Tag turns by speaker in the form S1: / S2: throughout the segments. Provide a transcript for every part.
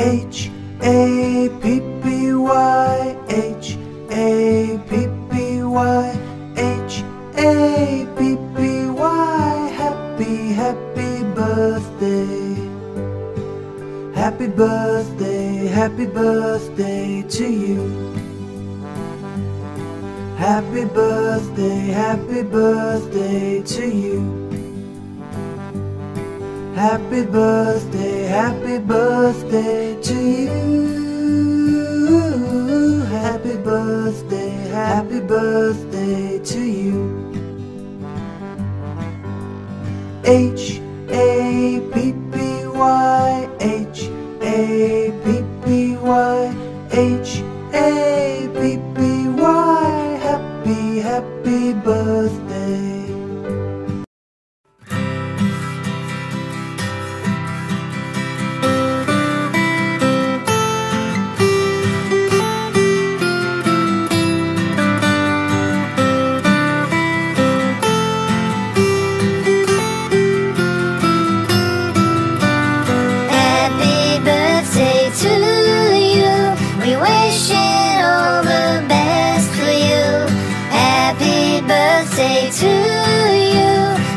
S1: H-A-P-P-Y, H-A-P-P-Y, H-A-P-P-Y. Happy, happy birthday. Happy birthday, happy birthday to you. Happy birthday to you. Happy birthday to you. Happy birthday to you. H-A-P-P-Y, H-A-P-P-Y, H-A-P-P-Y. Happy, happy birthday.
S2: To you,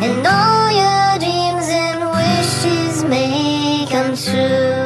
S2: and all your dreams and wishes may come true.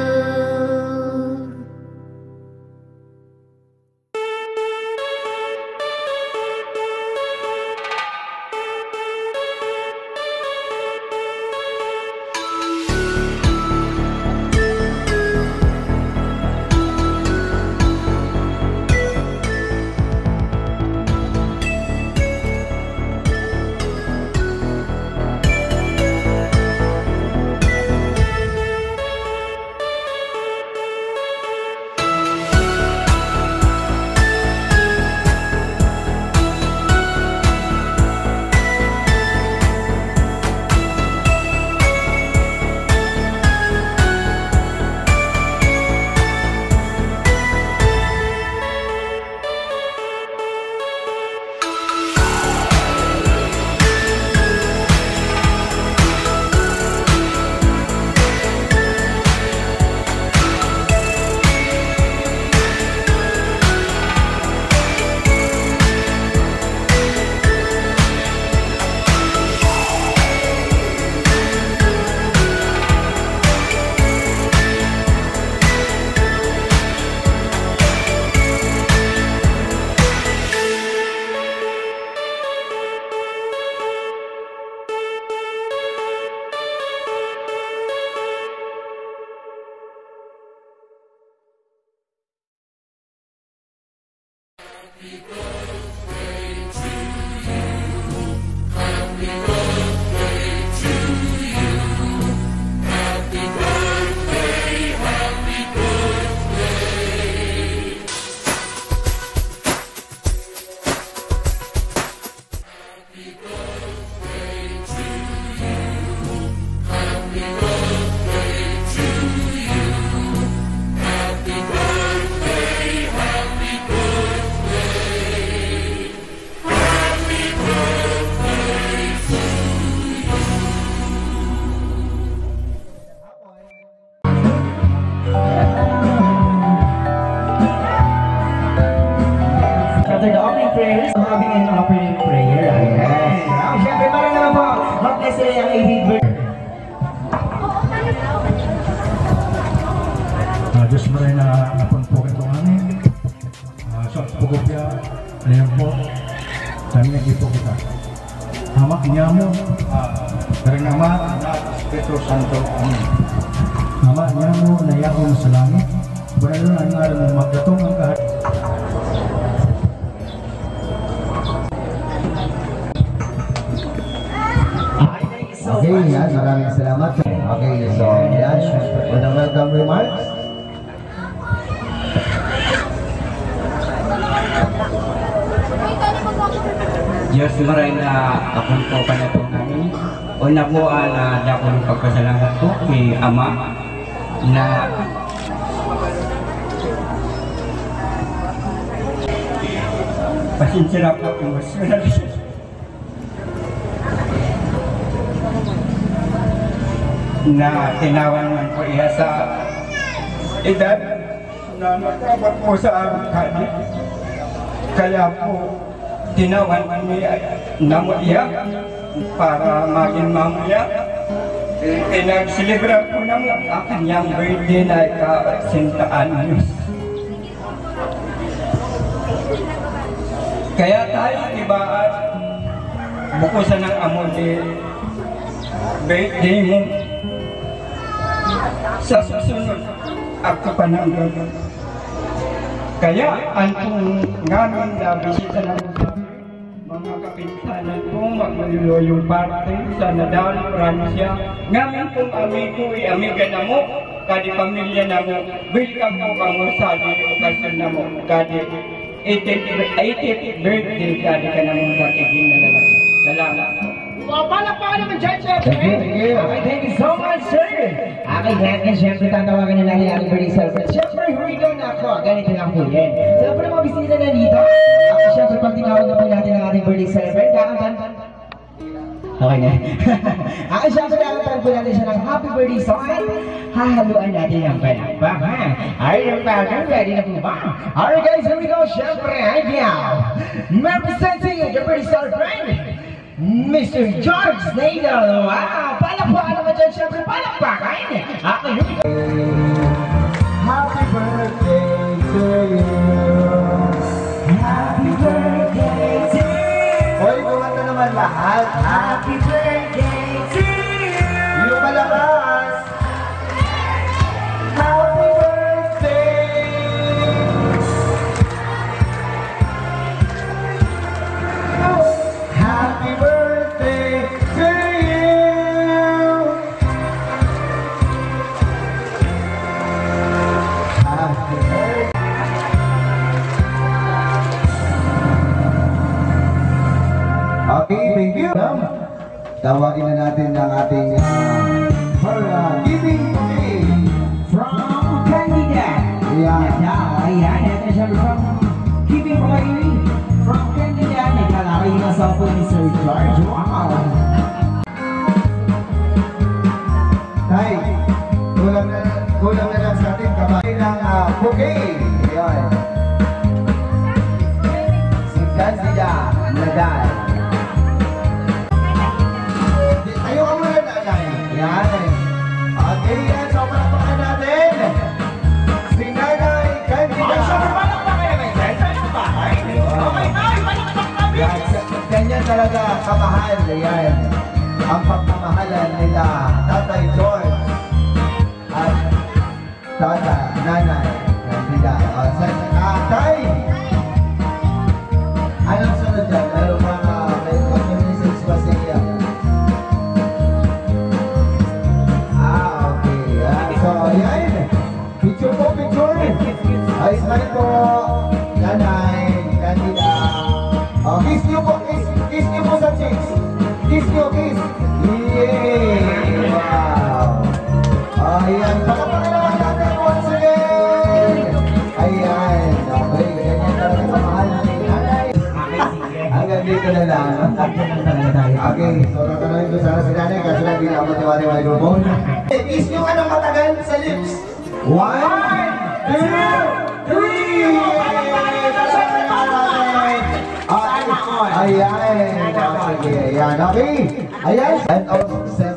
S3: After the opening prayers, having an opening prayer. Yes. Siyempre, para naman po, mag-bless sila yung 18th birthday.
S4: Diyos mo rin na napunpukin ko namin. Sa pagkupya, alam po, kami nag-ipo kita. Hamak niya mo, dari nama, anak, Espiritu Santo. Amin. Hamak niya mo, nayakon sa langit. Banalo na ang alam mo, magdatong ang kahit.
S5: Okay, yan. Maraming salamat. Okay, so yan. Unang welcome remarks.
S6: Diyos maray na akong po panatong namin. Una po na dakong pagpasalamat ko kay Ama na pasensya po yung maswala na tinawan man po iya sa edad na nagkabot po sa aming kanit. Kaya po, tinawan kami na muiyak para maging mamaya. Pinagsilibra po ng kanyang birthday na ika-sintaan niyo. Kaya tayo, diba, bukusan ng amon birthday mo. Sa susunod, ako pa ng gagawin. Kaya, antong ngayon na bisita ng mga kapintanan po, magmalilo yung parte sa Nadal, Francia. Ngayon pong amigo, amiga na mo, kadi pamilya na mo, welcome po kamo sa okasyon na mo, kadi 80th birthday, kadi ka na mo kakiging na lalaki. Salamat po.
S3: Palakpakan naman dyan, syempre.
S5: Thank you.
S3: Okay, thank you so much, sir. Okay, ngayon, syempre, tatawagan na natin ang birthday celebrate. Syempre, hurigaw na ako. Ganito lang po yan. Sa po na mga bisita na dito, syempre, pag tinawag na po natin ang ating birthday celebrate, kakantan. Okay na. Okay, syempre, kakantan po natin siya ng happy birthday song at hahaluan natin ang palakpak, ha? Ay, yung palakpak, ready na po ba? Alright, guys, here we go. Syempre, ay, Biao. Representing the birthday celebrate, Mr. George Nadal! Wow! Palakpakan naman dyan, syempre palakpakan! Okay, here we go!
S5: Happy birthday to you.
S3: Happy birthday to you!
S5: Hoy, kumanta naman lahat.
S3: Happy birthday to you!
S5: Yung malakas. Happy birthday. Happy birthday to you. Happy birthday. Okay, thank you. Tawagin na natin ang ating giving day
S3: From Candida!
S5: Yeah.
S3: Ayan, ito syempre from Giving Away from Candida. May kalaki yung asawa po ni Sir George. Wow!
S5: Tay, kulang na lang sa ating kamay ng bouquet. Ayan. Si Candida Nadal. Ayaw ka muna na. Ayan. Okay, yan. So, palakpakan natin. Si Nanay Candida.
S3: Ay, syempre palakpakan naman dyan. Palakpakan. Okay, ay, palakpak kami!
S5: Yan, ganyan talaga kamahal. Ayan. Ang pagmamahalan nila Tatay George at Nanay Candida. Sa Tatay, anong sunod dyan? Meron mga message ba siya? Okay. So, ayan. Picture po, picture. Ay, smile po. Nanay Candida. Kiss niyo po, kiss niyo po sa cheeks. Kiss niyo, kiss. Yay! Wow! Ayan, palapakan naman natin once again. Ayan, okay, ganyan talaga kamahal natin nanay. Hanggang dito na lang. Okay, so natanongin ko sana si nanay kasi lang di na ako tiwari may microphone. Kiss niyo anong matagal sa lips. 1, 2, 3! Ayan, sige, ayan, okay. Ayan, and also 7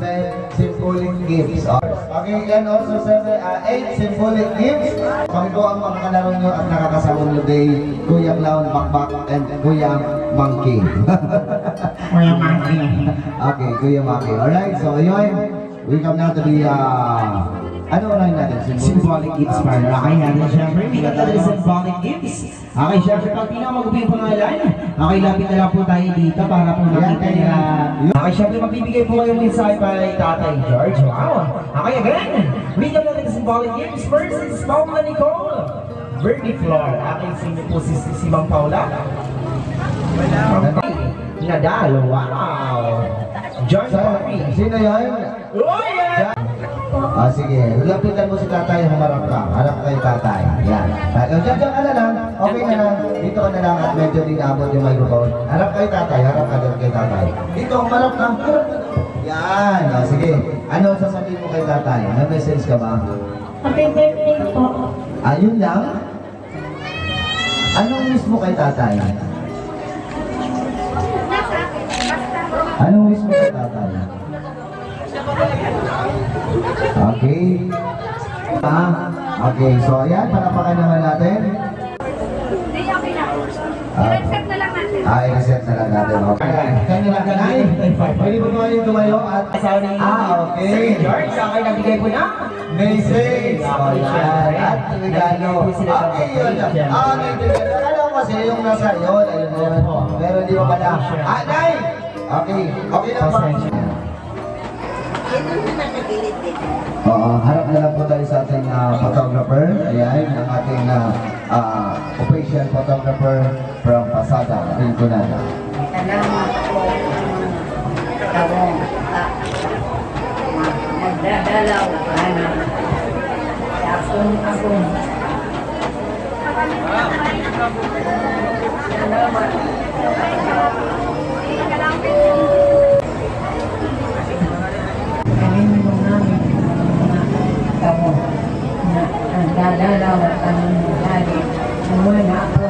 S5: symbolic gifts. Okay, and also 8 symbolic gifts. Kami po ang mga kalaro nyo at nakakasamong day, Kuya Clown Bakbak and Kuya Monkey.
S3: Kuya Monkey.
S5: Okay, Kuya Monkey. Alright, so yun, we come now to the, ano unahin natin?
S3: Symbolic gifts para lakay natin syempre. Hindi ka talaga symbolic gifts. Okay, syempre pag pinamaguping pangalan, okay, lapit na lang po tayo dito para po makita nila. Okay, syempre magbibigay po kayo mensahe para kay Tatay George. Wow! Okay, again, read up natin the symbolic gifts. First is Paula Nicole Bernie Flor. Aking sino po si Mang Paula. Nadal, wow! George Papi.
S5: Sino yan?
S3: Oh, yeah!
S5: Sige. Lapitan mo si tatay, humarap ka. Harap kayo tatay. Yan. Diyan ka na lang. Okay na lang. Dito ka na lang at medyo dinabot yung microphone. Harap kayo tatay. Harap ka doon kay tatay. Dito, humarap ka. Yan. Sige. Ano sasabihin mo kay tatay? May message ka ba?
S7: Happy birthday po.
S5: Ayun lang? Anong wish mo kay tatay? Anong wish mo kay tatay? Okay. Okay, so ayan, panapakan naman natin.
S8: I-reset na lang natin.
S5: I-reset na lang natin. Okay. Kaya nila kanay. Pwede mo naman yung tumayo at... okay.
S3: George, sa akin nabigay po na.
S5: Message. So yan. At regalo. Okay, yun. Alam mo kasi yung nasa yun. Ayun yun. Pero hindi mo pala. Nay! Okay. Okay na ba? Oo, harap na lang po tayo sa ating photographer. Ayan, ang ating official photographer from Pasada, Rinconada.
S7: Salamat po. Tawong. Magdadalaw. Akong. Salamat. Nagdadalaw at ang lagi muna ako.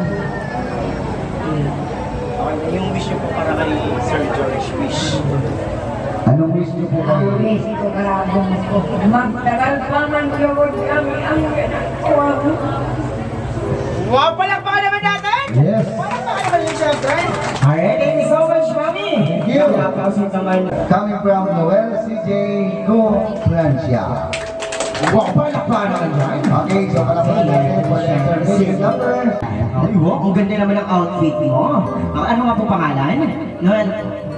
S9: Yung wish niyo po para kay Sir George wish.
S5: Anong wish niyo po kayo?
S7: Ang wish ko karabong ko. Magtagal pa man yun kami ang ginagawa mo.
S3: Wow, palakpakan naman natin!
S5: Yes.
S3: Palakpakan naman yung syempre! Alright, thank you so much, Mami!
S5: Thank you.
S3: Napausin naman.
S5: Coming from Noel CJ Go Francia.
S3: Wow, palakpakan naman yan!
S5: Okay, so palakpakan natin for the information number.
S3: Ay, wow, ang ganda naman ang outfit mo. Ano nga po pangalan? Noel.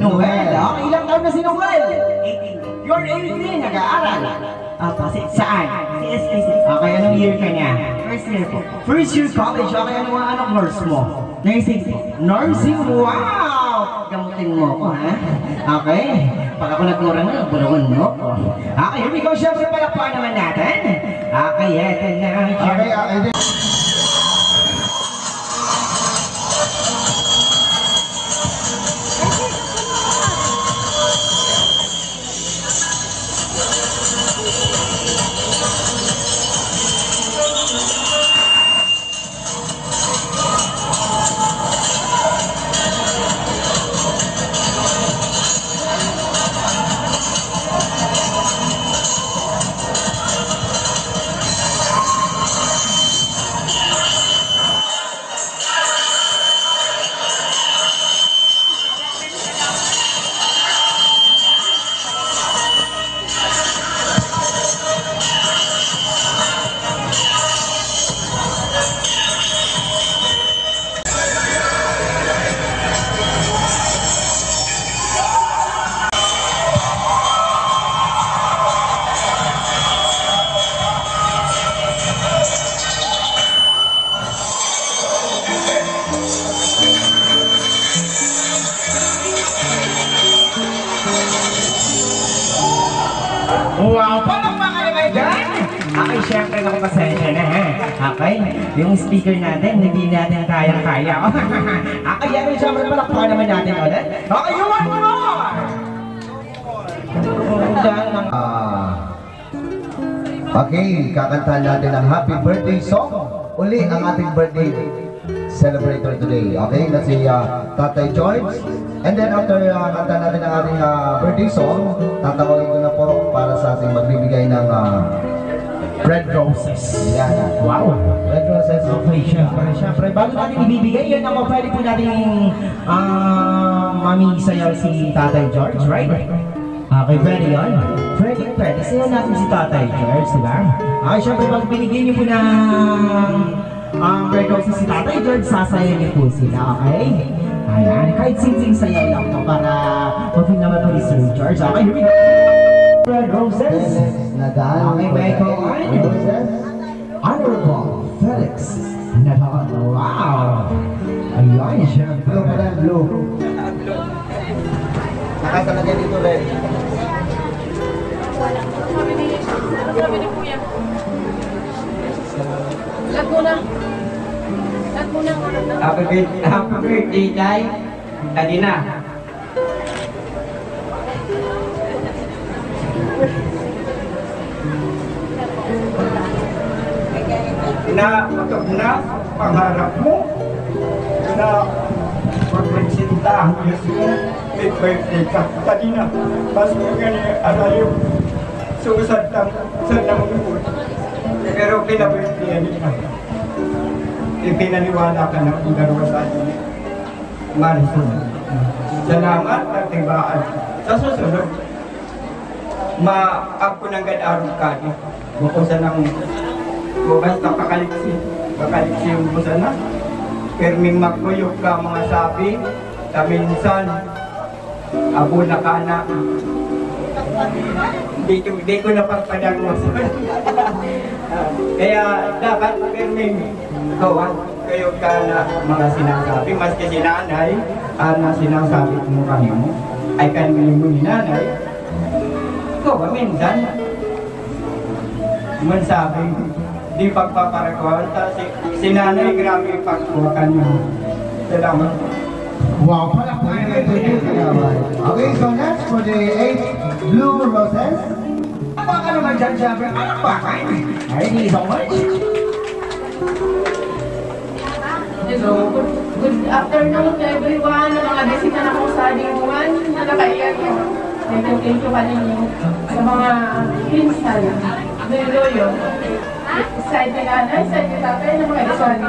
S3: Noel. Okay, ilang taon na si Noel? 18. You're 18, nag-aaral. Saan? Okay, anong year ka niya? First year po. First year college. Okay, anong course mo? Nursing po. Nursing? Wow! Gamutin mo ko, ha? Okay. Pag ako nagmurang na, bulungan mo ko. Okay, here we go. Siyempre, palakpakan naman natin. Okay, eto na.
S5: Okay,
S3: Wow, palakpakan naman dyan! Okay, syempre naku, pasensya na ha. Okay, yung speaker natin, hindi natin kayang-kaya. Okay, yan, syempre palakpakan naman natin ulit. Okay, you want more!
S5: Okay, kakantahan natin ang happy birthday song. Uli ang ating birthday celebrator today. Okay, na si Tatay George. And then after kanta natin ang ating birthday song, tatawagin ko na po para sa ating magbibigay ng red roses. Yan.
S3: Wow!
S5: Red roses.
S3: Okay, syempre, bago natin ibibigay, yan ako, pwede po natin mami-sayaw si Tatay George, right? Okay, pwede yun? Pwede. Sayaw natin si Tatay George, diba? Okay, syempre, pag binigyan niyo po ng red roses si Tatay George, sasayaw niyo po sila, okay? Ayan, kahit sing-sing sayaw lang to para mag-feel naman po ni Sir George. Okay, here we go! Red roses! Okay, may ko Honorable Felix Nadal. Wow! Ayan, syempre.
S5: Blue pala, blue. Nakasalagay dito red.
S8: Sabi ni Kuya. Lag muna.
S6: Happy birthday, Tay. Tadi na. na matog na pangarap mo na magpresenta ang Diyos mo, may birthday ka. Kanina, mas mo ganyan, alayo, susad lang sa namunod. Pero pinabirthday niya. Ipinaniwala ka na kung dalawa sa atin. Marisol. Salamat at tibaan. Sa susunod, ako nang gad-arong ka. Bukusan ng basta pakaliksi yung bukusan na. Perming magkuyok ka mga sabi, taminsan, abo na ka na. Di ko napagpadang masan. Kaya dapat perming kawan kayo ka na mga sinasabi. Maski si nanay, na sinasabi mo kami mo, ay kanili mo ni nanay. Ikaw ba minsan? Mansabing di pagpaparagawan. Si nanay grabe pagkuwakan mo. Salamat.
S5: Wow, pala po. Okay, so next for the 8 blue roses.
S3: Apa ka naman dyan, Jabber? Anak ba kayo? Ay, hindi so much.
S8: Hello, good afternoon to everyone. Mga bisita na po sa Dinguan, na nakaiyak yun. Thank you pa ninyo sa mga pinsan. Niloyo. Side ni nanay, side ni tatay, na mga iswani.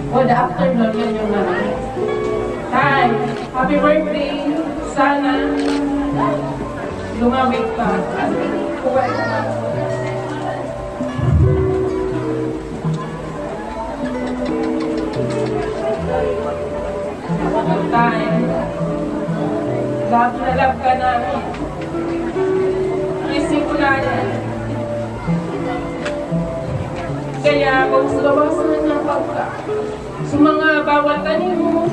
S8: Good afternoon, yun yung naman. Hi, happy birthday. Sana lumamig pa. Kuwait na. Time. Love na love ka namin. Isip ko na yan. Kaya bawas-bawasan ng pagka. Sa mga bawal tanim mo,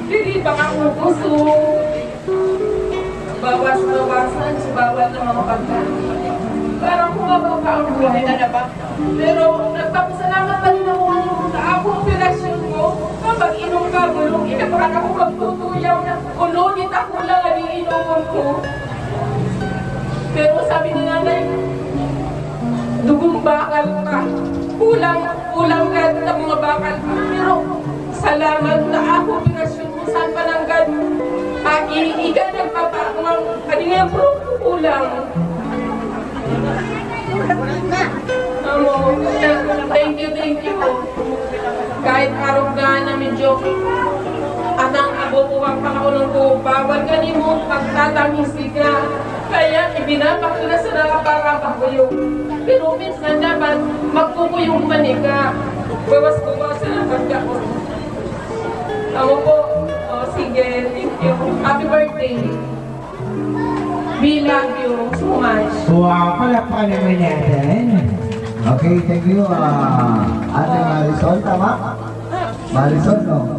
S8: hindi baka ubuso. Bawas-bawasan sa bawal ng mga pagka. Parang kung mabaw ka ang buhay na ba? Pero nagpapasalamat pa rin ako na ako operasyon ko. Kapag inom ka, bulong, inapakan ako magtutuyaw na ulunit ako lang ang iinomon ko. Pero sabi ni nanay, dugong bakal ka. Kulang ka ng mga bakal ka. Pero salamat na ako operasyon mo saan pananggan. Iiga nagpapakamang kanina bro, kulang. Thank you. Kahit araw na medyo anang abubuwang pangaulong ko, bawal ka ni mo pagtatamisi ka. Kaya ibinapak ko na sa nakapangapang ko yung. Pero minsan dapat magkukuyong manika. Bawas-bawasan ang pagkaon. Ako po, sige, thank you. Happy birthday. We love you so much.
S3: Wow, palakpakan naman natin.
S5: Okay, thank you, Ate Marisol, tama? Marisol, no?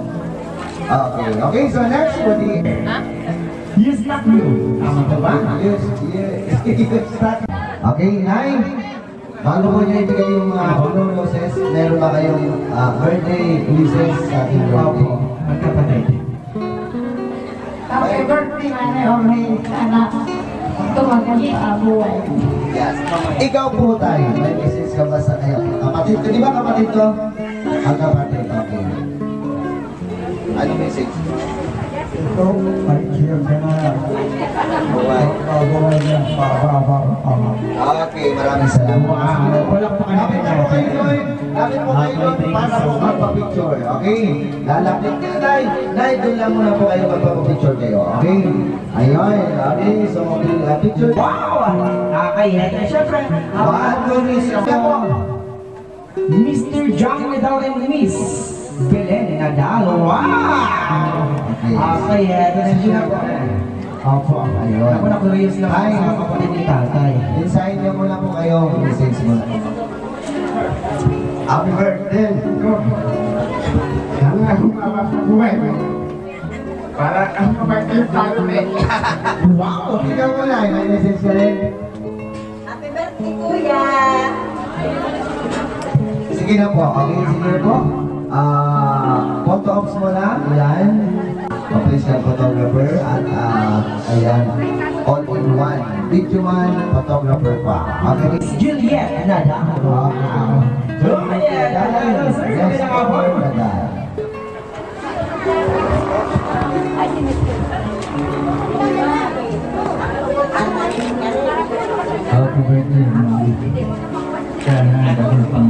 S5: Okay, so next for the...
S3: Yes, not you. Tama ba ba?
S5: Yes. Okay, 9. Bago po niya ibigay yung blue roses, meron ba kayong birthday wishes sa ating birthday?
S3: Magkapatid.
S7: Happy birthday, Nanay Orme. Sana tumagal sa buhay.
S5: Yes. Ikaw po tayo, may message ka ba sa kayo? Kapatid ko, di ba kapatid ko? Ang kapatid, okay. Ano message?
S4: Ito, ay siya ka na.
S5: Buhay.
S4: Buhay niya.
S5: Okay, maraming salamat.
S3: Wow, palakpakan naman natin.
S5: Lapit po kayo para po magpa-picture, okay? Lalapit kayo, Nay, doon lang muna po kayo magpa-picture kayo, okay? Ayun, okay, so picture.
S3: Wow! Nakakahiya na siyempre. Mr. John Medal and Miss Belen Nadal. Wow! Okay, ito na siya po.
S5: Opo, ayun.
S3: Ako na curious lang sa kapatid ni tatay.
S5: Insign niyo muna po kayo, message mo. Happy birthday!
S4: Sana buhay mo. Para ang kapatid tayo eh.
S5: Wow! Ikaw muna, may message ka rin.
S10: Happy birthday, Kuya!
S5: Sige na po, okay, sige na po. Photo ops mo na, yan. Official photographer at ayan. all in one. Video man, photographer pa. Okay?
S3: Juliet Nadal. Juliet Nadal. Sir, kami na nga po.
S4: Happy birthday, Mami. Sana dahil pang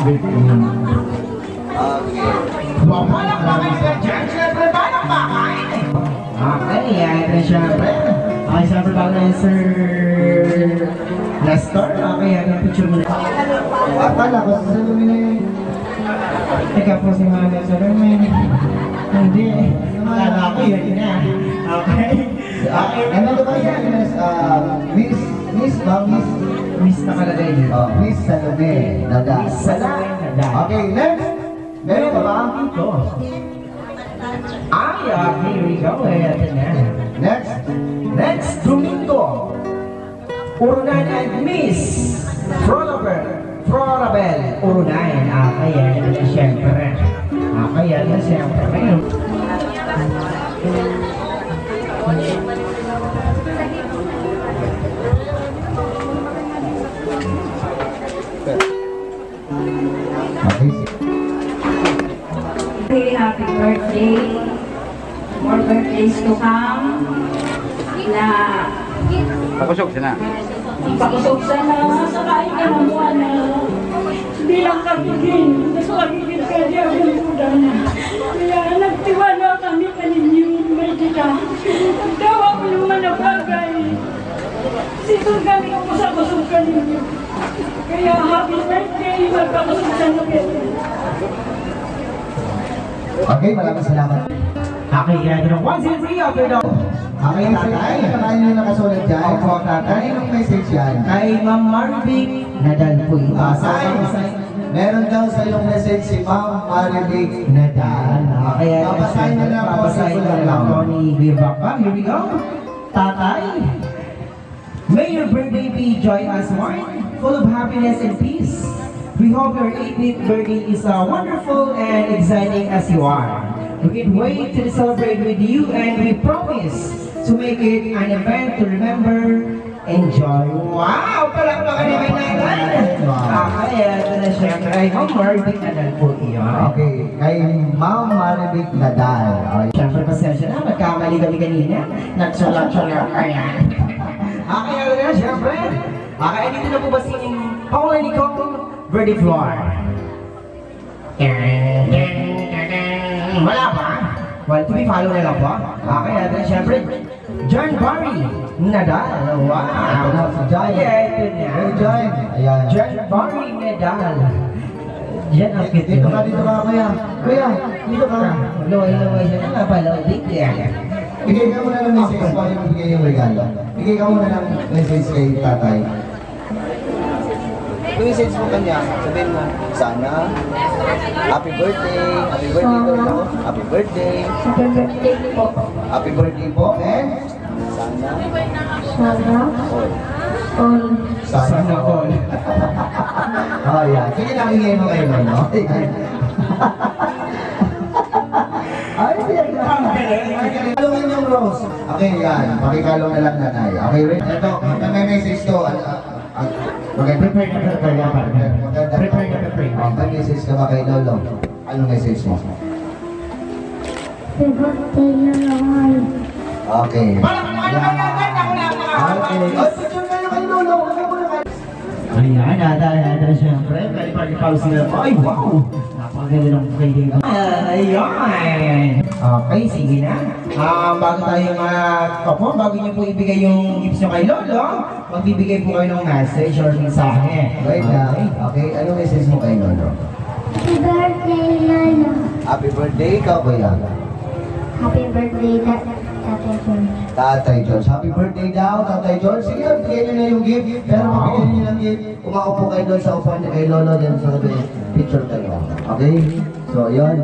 S4: birthday mo.
S3: Walang pa kayo sa dyan. Siyempre, walang pa kayo. Okay, ito na siyempre. Okay, siyempre bago na yung Sir Nestor. Okay, ang picture mo na.
S5: Akala ko sa Salomine.
S3: Teka po si Mami sa Roman. Hindi. Akala ko yun na. Okay.
S5: Ano ba yan? Miss
S3: nakalagay dito.
S5: Miss Salome Nadal.
S3: Miss Salome Nadal.
S5: Okay, next. Meron ka ba?
S3: Ito. Ay, okay, here we go. Ito na.
S5: Next.
S3: Domingo. Urunan and Miss Florabel Urunan. Okay, yan na siyempre. Okay, yan na siyempre.
S7: Really happy birthday. More birthdays to come. Na
S11: Pakusog siya na.
S7: ipakusog sana sa kain ka ng buwan na bilang kapigin. Gusto kapigin ka diya ang buda na. Kaya nagtiwala kami kaninyo may kita. Nagtawa ko yung mga bagay. Sitong kami ang kusag-kusog kaninyo. Kaya happy birthday. Magpakusog sa nabit.
S5: Okay, maraming salamat.
S3: Okay, yan na. 1, 2, 3, okay daw.
S5: Okay, tatay. Kakain nyo nakasulat dyan.
S3: Opo, tatay.
S5: Anong message yan?
S3: Kay Ma'am Marvic Nadal po ito.
S5: Meron daw sa iyong message si Ma'am Marvic Nadal.
S3: Kaya
S5: Papasahin na lang po.
S3: papasahin na lang po ni Vivaka. Here we go. Tatay, may your birthday be joyous one, full of happiness and peace. We hope your 18th birthday is wonderful and exciting as you are. We can't wait to celebrate with you, and we promise to make it an event to remember, enjoy. Wow! Palakpakan na kay Nadal! Kaya ito na siyempre ay Ma'am Marvic Nadal po iyon.
S5: Okay, kay Ma'am Marvic Nadal.
S3: Siyempre, pasensya na, magkamali kami kanina. Nagsulat-sulat kaya. Kaya ito na, siyempre. Kaya dito na po ba si Paula Nicole Verdi Floor? Wala pa? Well, to be follow na lang po. Kaya ito na, siyempre. John Barry Nadal. Wow!
S5: Ito na si John.
S3: Kaya ito na.
S5: Hey, John. Ayan.
S3: John Barry Nadal. Diyan ang kit.
S5: Dito ka, kuya. Kuya, dito ka.
S3: Luway-luway siya na pala. Dito yan.
S5: Bigay ka muna ng message bago ibigay yung regalo. Bigay ka muna ng message kay tatay.
S9: Yung message mo kanya, sabihin mo, sana, happy birthday daw, happy birthday.
S7: Happy birthday po.
S5: Happy birthday po, and
S9: Sana,
S7: Sana all.
S3: Sana all.
S5: Oh, yeah. Sige na, bigay mo kayo, no? Ay, kalungin yung rose. Okay, yan. Pakikalong na lang nanay. Okay, Rick? Ito, may message to. Okay,
S3: Prepare na partner. Prepare na prepare.
S5: May message ka ba kay Lolo? Anong message mo?
S7: Happy birthday na naman.
S5: Okay. Okay.
S3: Okay.
S5: Picture kayo kay Lolo.
S3: Ayan, nata siyempre. Pag-pause na po. Ay, wow! Napakaganda ng pwede ko. Ayan! Okay, sige na. Bago tayo bago niyo po ibigay yung gifts nyo kay Lolo, magbibigay po kayo ng message or mensahe.
S5: Wait na. Okay, anong message mo kay Lolo?
S7: Happy birthday, Lolo.
S5: Happy birthday, ikaw ba yan?
S7: Happy birthday, Tatay George.
S5: Tatay George. Happy birthday daw, Tatay George. Sige, bigyan niyo na yung gift. Pero mabigyan niyo ng gift. Umaupo kayo doon sa upuan niya kay Lolo din sa picture kayo. Okay? So, yun.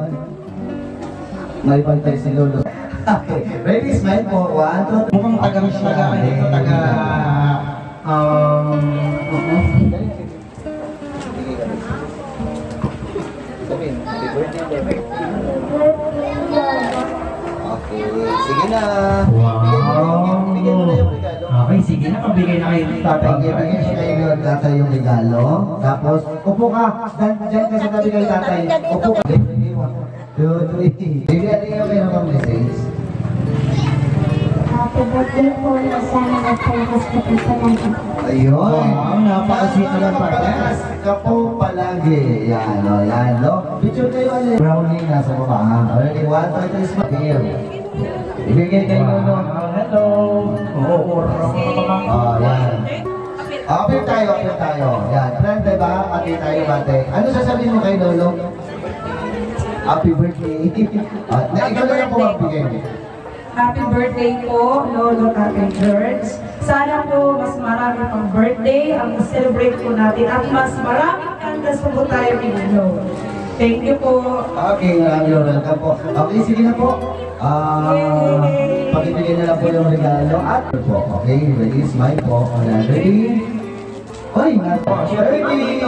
S5: May pantay si Lolo. Okay. Ready, smile po. 1, 2, 3.
S3: Mukhang
S9: sabihin, happy birthday daw.
S5: Okay. Sige na.
S3: Wow!
S5: Bigyan mo na yung
S3: sige na, pabigay na kayo ng tatay.
S5: Pag-ibigay siya kayo ng tatay yung regalo. Tapos, upo ka. Diyan ka sa tabi kay tatay. Upo ka. 2, 3. Bigyan niyo kayo ng message.
S2: Happy birthday po na sana nagpalakas ka po sa lahat.
S5: Ayun.
S3: Wow, napaka-sweet naman, partner.
S5: Ka po palagi. Yan, o. Yan, no? Picture kayo ulit. Brownie nasa baba, ha? Already, 1, 2, 3, smile. Here. Ibigay kayo, no?
S3: Hello. Oo,
S5: Oh, yan. Open tayo. Yan. Friend, diba? Pati tayo, bate. Ano sasabihin mo kay Lolo? Happy birthday. Ikaw na lang po magbigay.
S7: Happy birthday po, Lolo Tatay George. Sana po mas marami pang birthday ang celebrate po natin at mas marami kandas po tayo ninyo. Thank you po.
S5: Okay, welcome po. Okay, sige na po. Pag-ibigay na lang po yung regalo at po. Okay, ready? Smile po. Ready? Ay, nato. 30.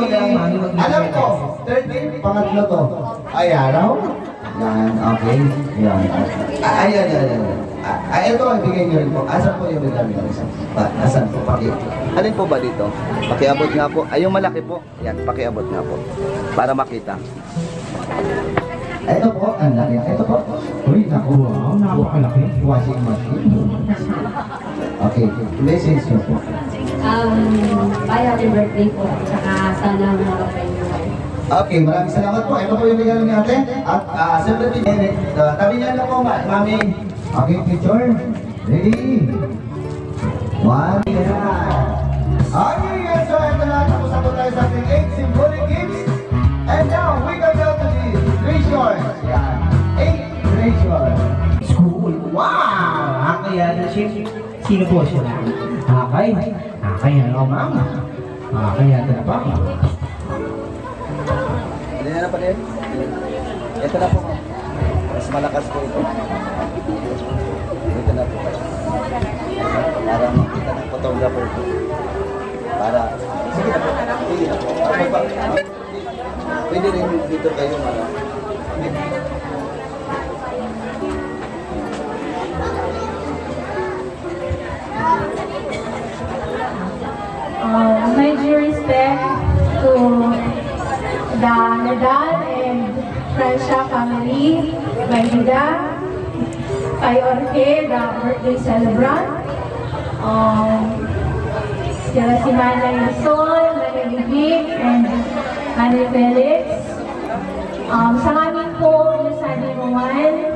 S5: Alam ko, 30, pangatlo to. Ay, araw? Yan, okay. Yan. Ayan. Ay, ito, ibigay nyo rin po. Asan po yung regalo? Asan po?
S9: Alin po ba dito? Pakiabot nga po. Ay, yung malaki po. Yan, pakiabot nga po. Para makita.
S5: Ito po, ang laki. Ito po. Uy, naku.
S3: Wow, napakalaki.
S5: Washing machine. Okay, message nyo po.
S10: Happy birthday po. Tsaka sana mga kayo.
S5: Okay, maraming salamat po. Ito po yung regalo ni ate. At siyempre, tabi niya na po, mami. Okay, picture. Ready? 1, okay, guys. So, ito na. Tapos ako tayo sa ating 8 symbolic gifts. And now, we can go to the treasures. Yan. 8 treasures.
S3: School. Wow! Akay yan. Sino po siya? Akay. Akay yan ako, mama. Akay yan na pa.
S9: Hindi na pa din. Ito na po. Mas malakas po ito. Ito na po. Para makita ng photographer po. Para, sige na po. Sige na po. Ano pa? Pwede rin dito kayo marami.
S7: My due respect to the Nadal and Francia family, my Vida, kay Orke, the birthday celebrant, sila si Manay Luzon, Manay Bibig, and Manay Felix. Sa amin po, yung sa Dinuan,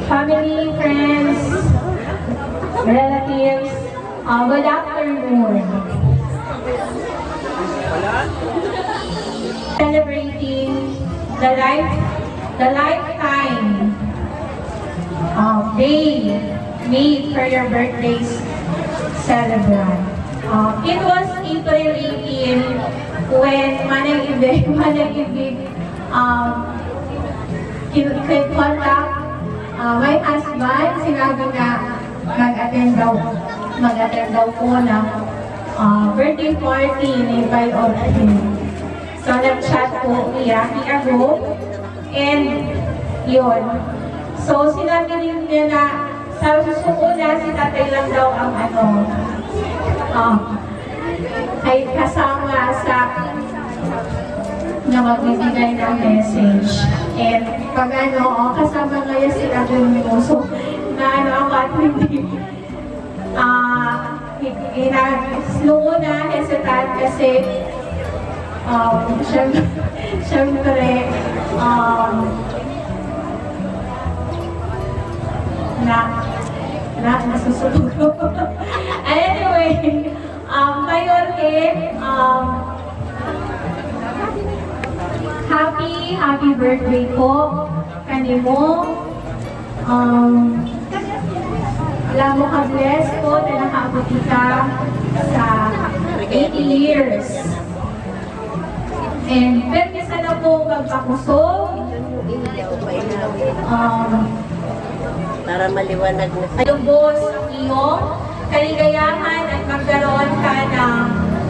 S7: family, friends, relatives, good afternoon. Celebrating the lifetime day made for your birthday celebrant. It was April 18 when Manang Ibig could contact my husband. Sinabi na mag-attend daw po ng birthday party ni Bay Orkin. So, nag-chat po niya ago, and yun. So, sinabi rin niya na sa susunod na si tatay lang daw ang ay kasama sa na magbibigay ng message. And pag kasama ngayon si tatay mo. So, ako at hindi slow na hesitant kasi syempre nasusulog ko. Anyway, Mayorke, happy birthday po kanimo. Alam mo ka-bless po na nakabuti ka sa 80 years. And pwede sana po magpakusog.
S10: Para maliwanag na sa
S7: lubos ang iyong kaligayahan at magkaroon ka ng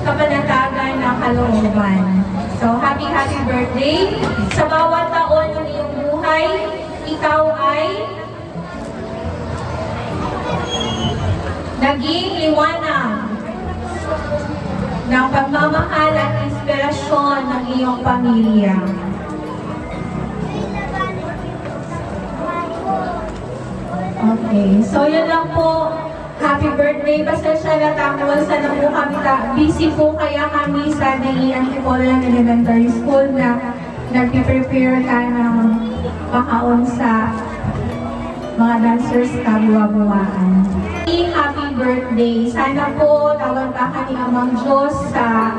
S7: kapanatagan ng kalooban. So, happy birthday. Sa bawat taon ng iyong buhay, ikaw ay
S12: naging liwanag ng pagmamahal at inspirasyon ng iyong pamilya. Okay, so yun lang po. Happy birthday, pasensya na tapos sana po kami busy po kaya kami sa Dalian Kipolan Elementary School na nag-prepare tayo ng pakaon sa mga dancers kabuwa-buwaan. Happy birthday! Sana po tawantakan ni Amang Diyos sa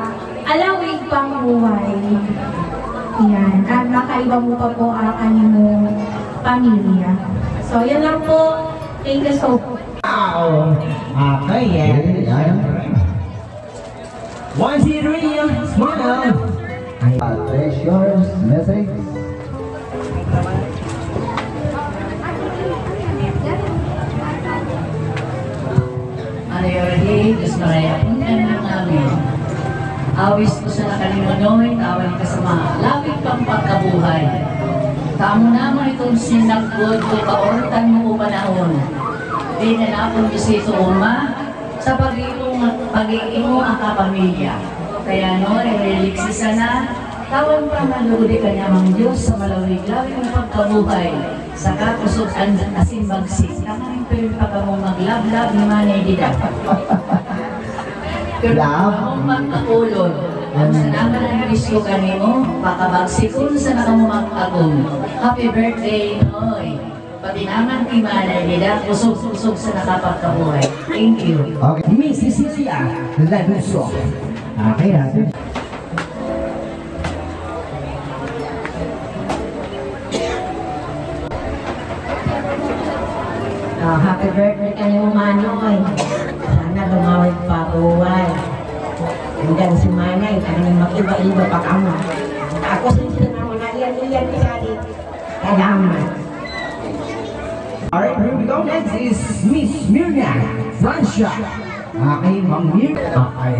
S12: alawig pang buhay. Yan. At makaiba mo pa po ang kanyang pamilya. So, yan lang po. Thank you so much.
S3: Wow! Okay, yan. 1, 2, 3, smile!
S5: Precious message.
S13: Alay-alay, Diyos Maraya, punyan ng namin. Awis ko sa nakalimunoy, tawag ka sa mga lapit pang pagkabuhay. Tamo naman itong sinagod ko kaortan mo o panahon. Di na napon bisito uma sa pag-iing mo ang kapamilya. Kaya no, reliksi sana, tawan pa malugod ka niya mang Diyos sa malawig-lawig ng pagkabuhay. Sa kakusog asin bagsik, naman yung pa ka mong maglab-lab ni Manay Dida. Pero kung magkakulod, ang sanaman ang bisyo kanimo, makabagsikon sa nakamumagkagong. Happy birthday, Noy! Pati naman kay Manay Dida, kusog-kusog sa nakapagkabuhay. Thank you.
S3: Okay, Miss Cecilia Lanuso. Okay, natin.
S10: Happy birthday kayo, Manoy. Sana lumawag pa buhay. Hanggang si Manay, kanyang mag-iba-iba pa kamo. Ako sila na mga iyan-iyan kaya kalaman.
S3: Alright, here we go. Next is Miss Mirna Francia. Okay, Ma'am Mirna. Okay.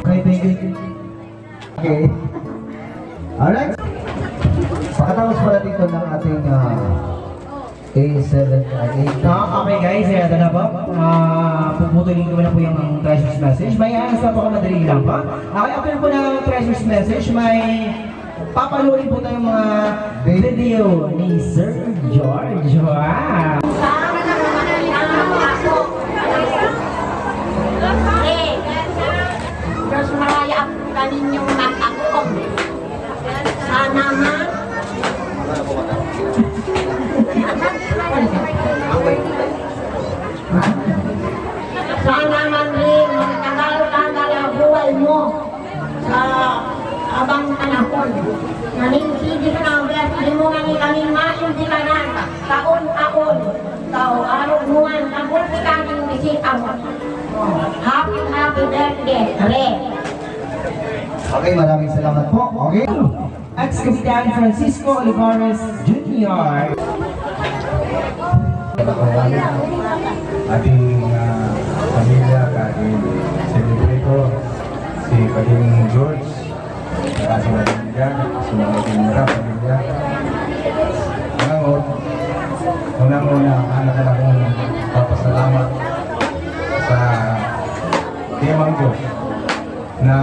S5: Okay, thank you. Okay. Alright. Pakatapos pala dito ng ating A7,
S3: Okay guys, ito na po. Puputulin ko na po yung treasures message. May anas na po madali lang pa. Okay, after po ng treasures message, may papaluin po tayong mga video ni Sir George. Wow!
S2: Diyos maraya ako kaninyong nakakong. Sana man. Sana man rin magtagal-tagal ang buhay mo sa abang panahon. Naninsigdi ka na ang hindi mo nga nilamin maindi ka na taon-taon. Araw buwan, taon ka ng bisita mo. Happy birthday, Re.
S5: Okay, maraming salamat po. Okay.
S3: Ex-Kapitan Francisco Olivares Jr.
S4: Ating mga pamilya, ating celebrator, si Pading George, saka si Madinga, si Madinga, pamilya. Unang-una, anak-anak kong papasalamat sa Timang Diyos na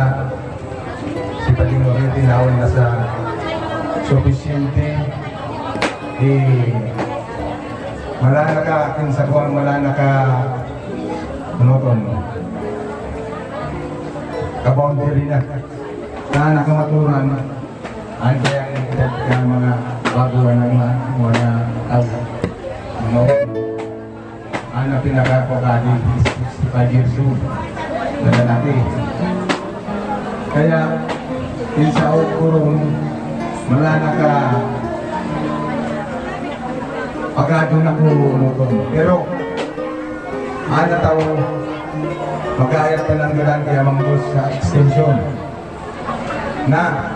S4: si Pading George tinawag na sa sufficiente wala na ka akin sa kuwan, wala na ka ka-boundary na nakamaturan ang kayang edad ka mga baguhan ng mga tao anak pinaka-pokadi 65 years old na lalaki kaya yung sa kurong wala na ka pagado na po pero ana tao mag-ayat pa ng galan kaya manggos sa extension na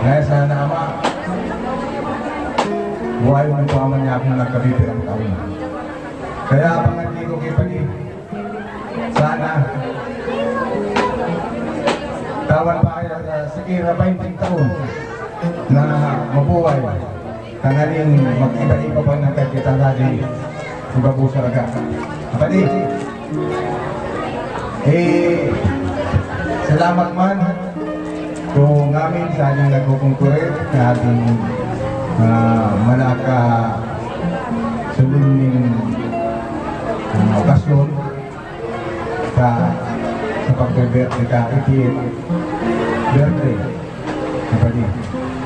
S4: ngayon sana ama buhay mo pa man niya akong nagkabibir ang taon kaya pangati ko kay Pagi sana tawan pa kaya sige na 20 taon na mabuhay tangaling mag-iba-iba pa ng kakita natin ibago sa raga.
S5: Kapatid, salamat man kung ngamin sa ating nagkukungkurit na ating malaka suluning okasyon sa pag-birthday ka, birthday. Kapatid,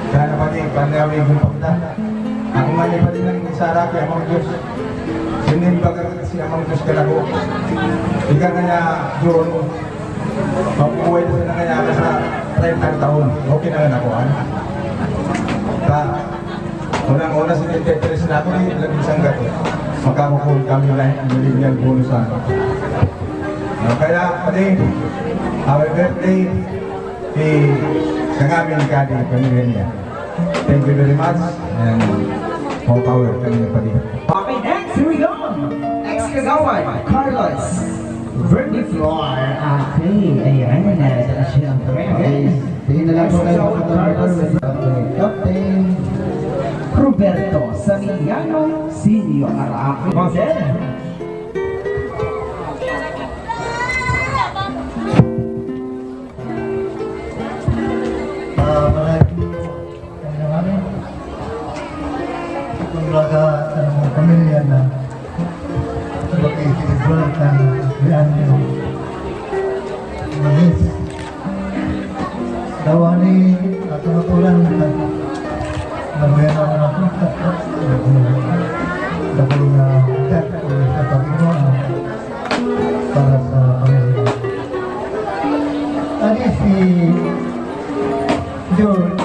S5: sana pati panawin yung pagda. Ako nga niya pati ng sarap kay Amang Diyos. Sinimbaga si Amang Diyos kalago. Ika nga niya doon, mapuway na nga niya sa 30 taon. Okay na nga nakuhan. Unang-una si Tetris na ako, lagi isang gato. Magkakukul kami na millennial bonusan. Kaya pati, happy birthday sa ngamin ka din pamilya niya. Thank you very much and more power kanina pa din.
S3: Okay, next, here we go! Next kagawan, Carlos Verdiflor. Okay, ayan na, ito na siya.
S5: Okay, tingin na lang po kayo Captain
S3: Roberto Samiliano Senior. Okay.
S14: Kumbaga ng pamilya na mag-i-celebrate ng biyanyo manis. Dawani at natulan na meron na nakita dahil na death o sa Panginoon para sa pamilya. Ani si George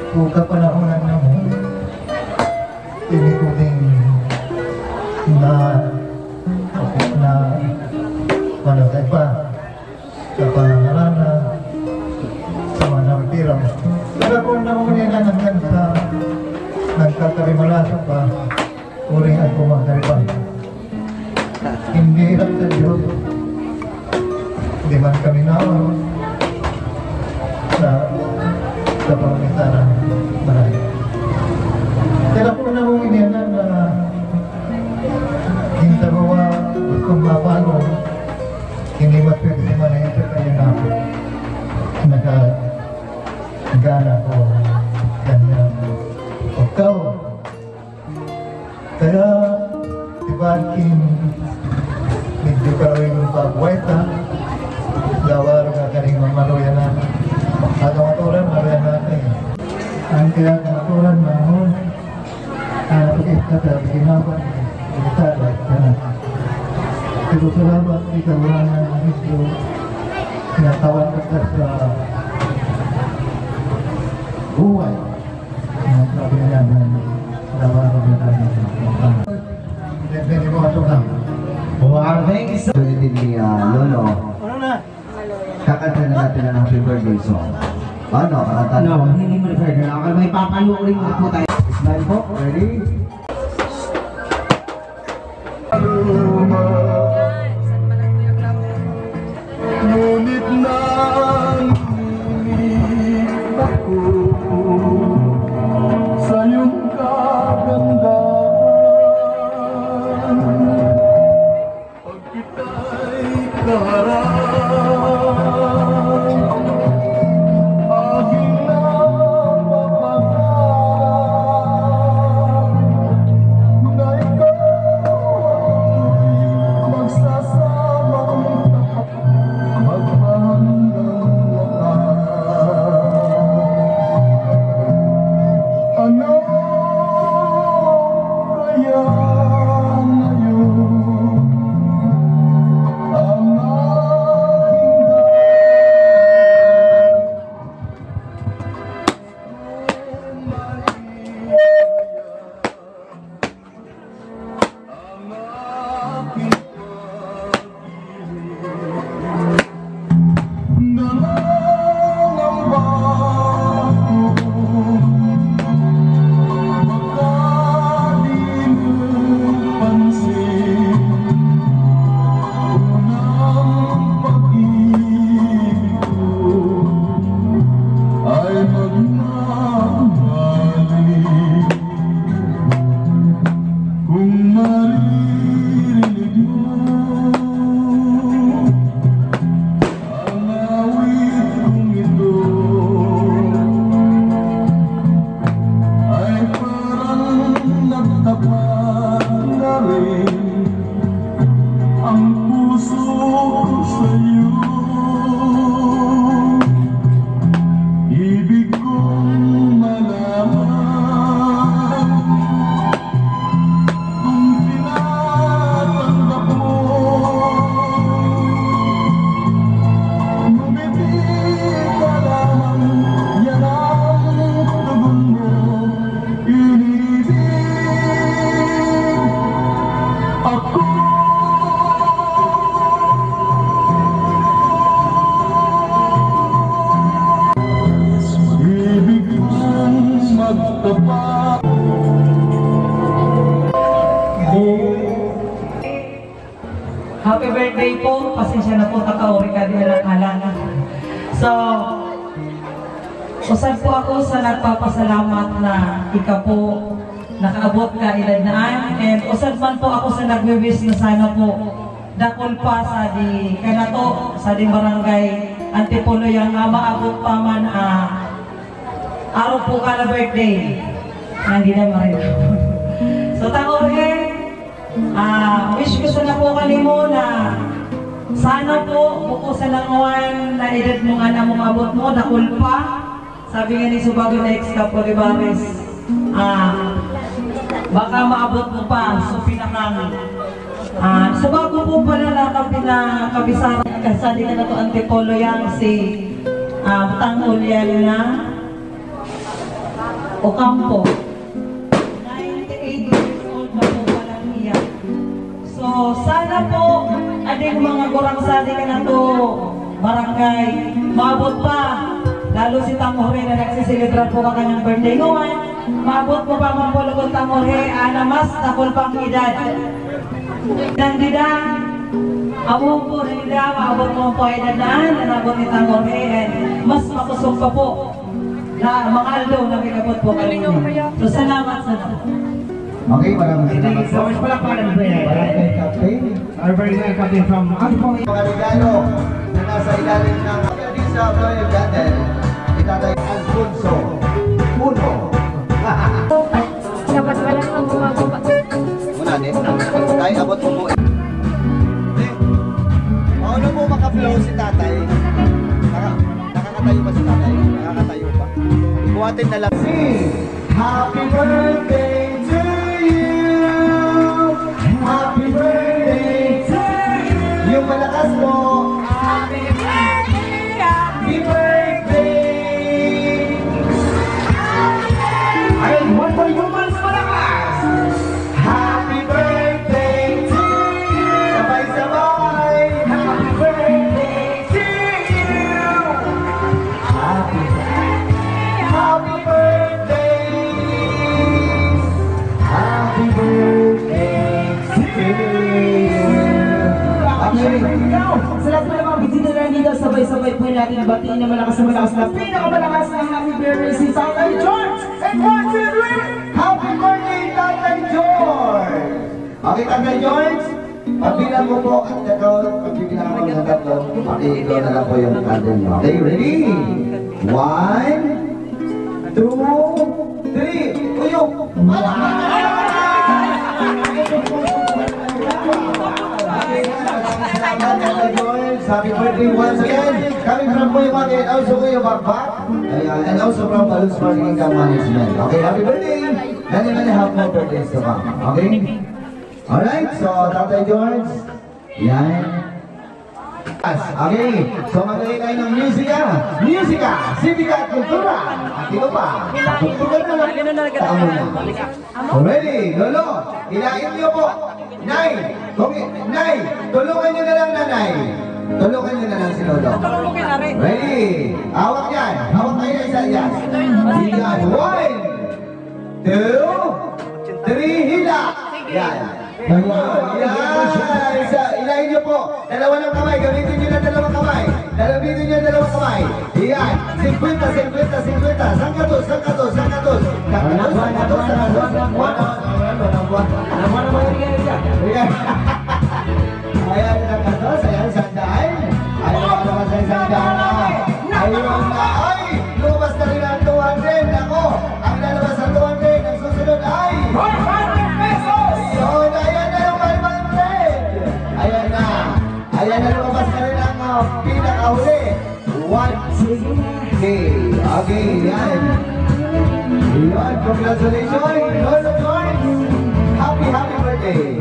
S14: kung kapanahonan na mo ini kuning na manatay pa sa panangarana sa manapirang. Pero kung nakukunin na sa nagkakarimalasa pa, uring at kumakaripan. Hindi lang sa Diyos, hindi man kami naon sa pangisaran marami. Kaya po na mong iniyanan na hinta bawa kung mapano hindi matwede si Manay sa kanya na nagagana ko kanyang pagkaw. Kaya tibakin medyo karawin yung pagwaita lawar ka karing mamaluyan na at ang aturan maluyan natin ang kaya aturan mahon pag-ikata ginawa italat ka na pero salamat ikaw na medyo sinatawan ka sa buhay na sabi niya na lawar ka na tayo hindi mo atong
S3: Wow, thank you so much.
S9: Ni Lolo. Kakanta na natin ang happy birthday song. Ano? Kakanta na?
S3: No, hindi mo na-birthday. May papalurin mo po tayo.
S9: Smile po. Ready?
S1: Ngunit nanginig ako sa iyong kagandahan. Pag kita'y kaharap, aking napapangarap na ikaw magsasamang magpahanggang wakas. Ano kaya ngayon ang aking kung maririnig
S15: Happy birthday po. Pasensya na po, takaori ka din alang-alang. So, usad po ako sa nagpapasalamat na ikaw po nakaabot ka iladnaan. And usad man po ako sa nagwiwis na sana po dakol pa sa di kanato sa di barangay Antipolo yang maabot pa man araw po ka na birthday. Hindi na marin. So tangori, wish ko sana po kanimo na sana po buko sa languan na edad mong anak mong abot mo dakol pa. Sabi nga ni Subago na ex-Capo Ribares, baka maabot mo pa. So pinakang Subago po pala na pinakabisaran kasi di ka na to Antipolo yang si Tangol yan na Ocampo. 98 years old na po pala niya. So sana po ading mga gorang sadi ka na to barangay maabot pa. Lalo si Tamore na nagsisilibrar po ka kanyang birthday ngayon. Maabot mo pa mga pulugod Tamore, mas nakul pang edad. Nandidang, amo po nandidang, maabot mo po edad na nabot ni Tamore. Mas makusog pa po na mga aldo na pinabot po kanina. So salamat sa lahat.
S5: Okay, maraming salamat po.
S3: Barangay Captain. Our barangay Captain from Antipolo.
S5: Mga regalo na nasa ilalim ng sa Royal Garden, Itatay Alfonso Puno.
S12: Dapat wala nang bumababa.
S9: Muna din. Tay, abot mo po. Paano mo maka-flow si tatay? Nakakatayo ba si tatay? Nakakatayo ba? Buhatin na lang.
S5: Happy birthday to you. Happy birthday to you. Yung malakas mo. Happy birthday. Happy birthday.
S3: Ayun, one for humans malakas.
S5: Happy birthday to you. Sabay-sabay. Happy birthday to you. Happy birthday. Happy birthday. Happy birthday to you.
S3: Sa lahat po ng mga bisita na dito, sabay-sabay po natin batiin na malakas na pinakamalakas na happy birthday si Tatay George!
S5: And 1, 2, 3! Happy birthday, Tatay George! Okay, Tatay George, pagbilang mo po at pagbilang mo ng tatlo, ikaw na lang po yung candle mo. Okay, ready? 1, 2, 3! Uyo! Happy birthday once again. Coming from Puyaman and also Kuya Bakbak. And also from Balloons Marketing Income Management. Okay, happy birthday. Many have more birthdays to come. Okay? Alright, so Tatay George. Yan. Okay, so magaling tayo ng musika, sibika at kultura. At ito pa, kultura na lang. Tama na. Ready, Lolo, ilain niyo po. Nay, tulungan niyo na lang nanay. Tulungan niyo na lang si Lolo. Ready, hawak yan. Hawak kayo na isa yan. Yan, 1, 2, 3, hila. Yan. Ilahin niyo po. Dalawa ng kamay. Gamitin niyo na dalawang kamay. Gamitin niyo na dalawang kamay. Iyan. 50. Sangkatos. Ayan, sangkatos. Ayan, sandaan. Ayan, sandaan. Ayun na. Ay, lumabas na rin ang 200. Ako, ang lalabas ang 200. Ang susunod ay 400 pesos. Yun, ayan na yung 500. Ayan na lumabas na rin ang pinakahuli. 1, 2, 3. Okay, yan. Yan, congratulations. Lolo George. Happy birthday.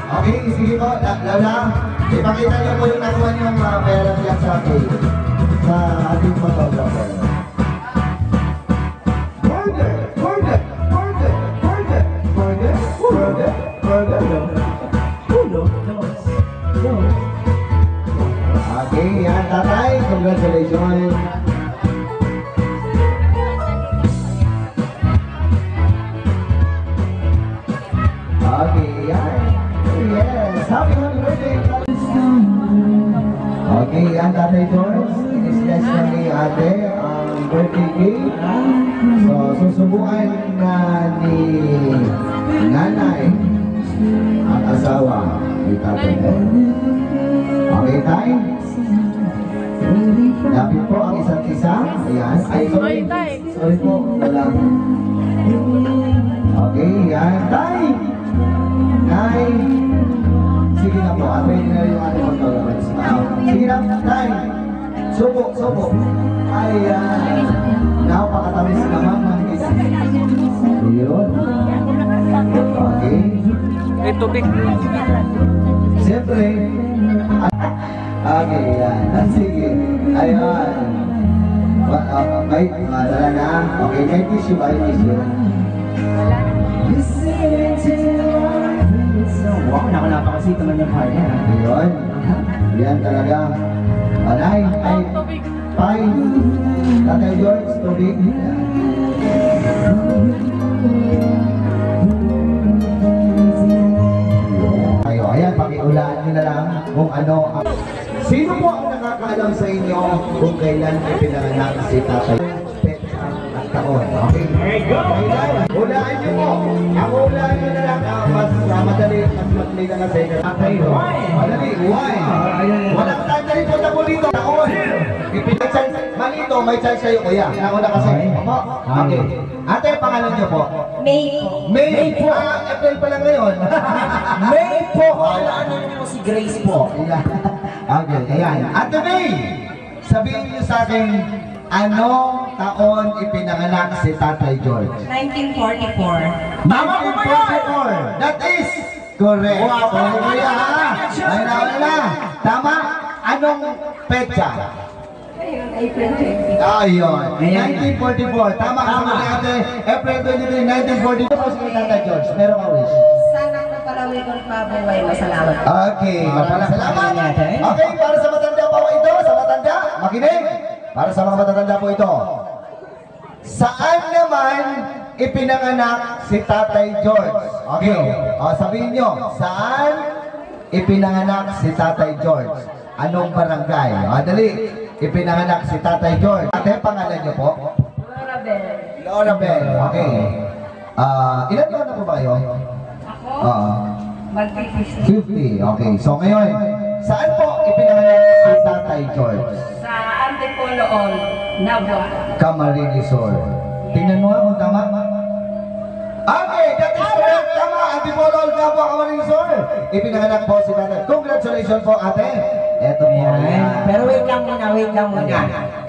S5: Okay, sige po. Lola, ipakita niyo po yung nakuha niyong pera niya sa ating photographer. Okay, yan tatay. Congratulations. Okay, yan. Yes, happy birthday. Okay, yan Tatay George. In-sketch na ni ate ang birthday cake. So, susubukan na ni nanay ang asawa ni Tatay George. Okay, tayo. Lapit po ang isa't isa. Ayan. Ay, sorry. Sorry po. Wala. Okay, yan. Tay! Tay! Sige na po. Atay na yung ating magkagaman. Sige na, Tay! Subo, subo. Ayan. Napakatamis naman ng isa. Ayun. Okay.
S11: May tubig.
S5: Siyempre. Okay, yan. Sige. Ayan. May, wala na. Okay, may tissue ba? May tissue.
S3: Wow, napakasito man yung partner.
S5: Ayun. Yan talaga. Anay, ay, Pai, Tatay George, tubig. Ayo, ayan, pakiulaan nyo na lang kung ano. Sino po ang nakakaalam sa inyo kung kailan ay pinanganak si Tatay at taon? Okay? Hulaan nyo po. Ang hulaan nyo na lang. Mas madali, mas madali na lang sa inyo. Madali, why? Walang time na rin po na po dito. Taon. Malito, may chance kayo kuya. Nauna kasi. Opo. Okay. Ate, pangalan nyo po?
S10: May
S5: May po. April pa lang ngayon.
S3: May po! Hulaan niyo po si Grace po.
S5: Okay, ayan. Ate May, sabihin niyo sa akin, anong taon ipinanganak si Tatay George?
S10: 1944.
S5: 1944. That is correct. Wow, kuya ha? Ay, na. Tama? Anong petsa?
S10: Ayun, April 20.
S5: Ayun. 1944. Tama ka sa ate. April 23, 1944. Tapos si Tatay George, meron ka wish?
S10: Sana napalawi kong pabuhay mo. Salamat.
S5: Okay, salamat. Okay, para sa matanda po ito, sa matanda, makinig. Para sa mga matatanda po ito. Saan naman ipinanganak si Tatay George? Okay, sabihin nyo, saan ipinanganak si Tatay George? Anong barangay? Dali, ipinanganak si Tatay George. Ate, pangalan nyo po?
S10: Lorabel.
S5: Lorabel, okay. Ilan taon na po ba kayo?
S10: Ako?
S5: Mag-50. Okay, so ngayon, saan po ipinanganak si Tatay George?
S10: Sa Antipolo All, Nabwa.
S5: Camarines-Sur. Tingnan mo kung tama. Okay, that is correct. Tama, Antipolo All, Nabwa, Camarines-Sur. Ipinanganak po si Tatay. Congratulations po, ate. Eto po.
S3: Pero wait lang muna.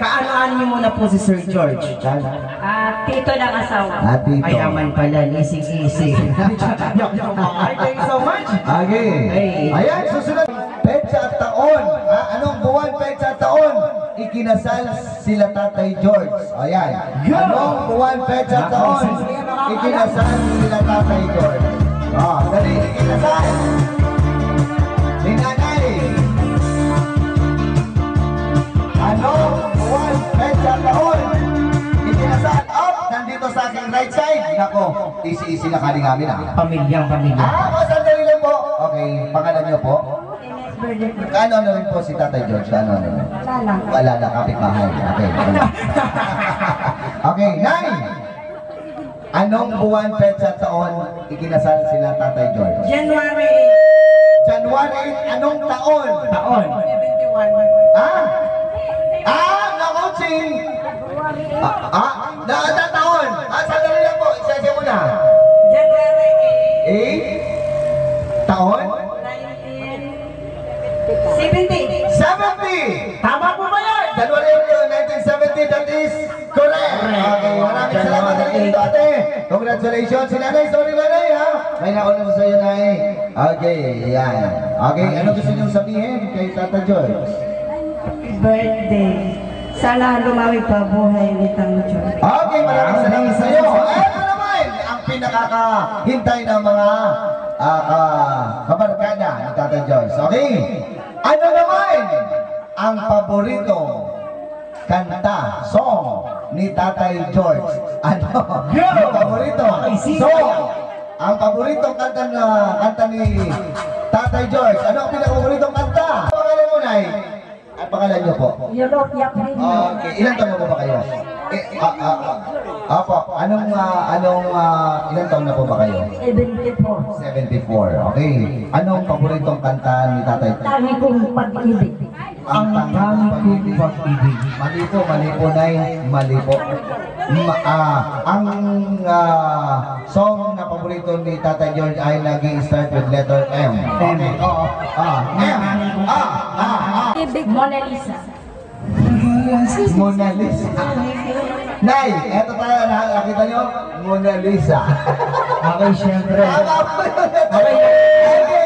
S3: Kaano-ano niyo muna po si Sir George?
S10: Tito ng asawa.
S5: Tito.
S3: Ayaman pala, isig-isig. Thank you so much.
S5: Okay. Ayan, susunod. Petsa at taon. Anong buwan, petsa at taon? Ikinasal sila Tatay George. Ayan. Anong buwan, petsa at taon? Ikinasal sila Tatay George. Dali, ikinasal. Si nanay. Anong buwan, petsa at taon? Ikinasal. Nandito sa aking right side. Nako, easy na kalingamin
S3: Pamilya.
S5: Sandali lang po. Okay, pangalan niyo po? Ano rin po si Tatay George? Ano? Wala na, kapitbahay. Okay. Okay, Nay! Anong buwan, petsa, taon ikinasal sila Tatay George?
S10: January
S5: January, anong taon?
S10: 71.
S5: Nakouching! Taon! Sandali lang po, isa-isa muna.
S10: January
S5: 8? Taon?
S10: 70.
S5: Tama po ba yan? January 1970, that is correct. Okay, maraming salamat dito ate. Congratulations. Si nanay, sorry nanay ha. May nauna mo sa'yo nay. Okay, yan. Okay, ano gusto niyong sabihin kay Tata George?
S10: Happy birthday. Sana lumawig pa buhay ni Tang George.
S5: Okay, maraming salamat sa iyo. Ito naman ang pinakakahintay ng mga kabarkada ni Tata George. Okay? Ano naman ang paborito kanta, song ni Tatay George? Ano? Yung paborito song ang paboritong kanta ni Tatay George. Ano ang pinakapaboritong kanta? Ang pangalan mo, Nay? Ang pangalan niyo po?
S10: Yolopia Primo.
S5: Okay, ilan taon na po ba kayo? Apo, ilan taon na po ba kayo?
S10: 74.
S5: 74, okay. Anong paboritong kanta ni Tatay?
S10: Tangi kong pag-ibig.
S5: Ang tangi kong pag-ibig. Mali po, Nay. Mali po. Ang song na paborito ni Tatay George ay nag-i-start with letter M. Okay, oo. M.
S10: Mona Lisa.
S5: Mona Lisa. Nay, eto tayo, nakita nyo? Mona Lisa.
S3: Okay, syempre.
S5: Okay,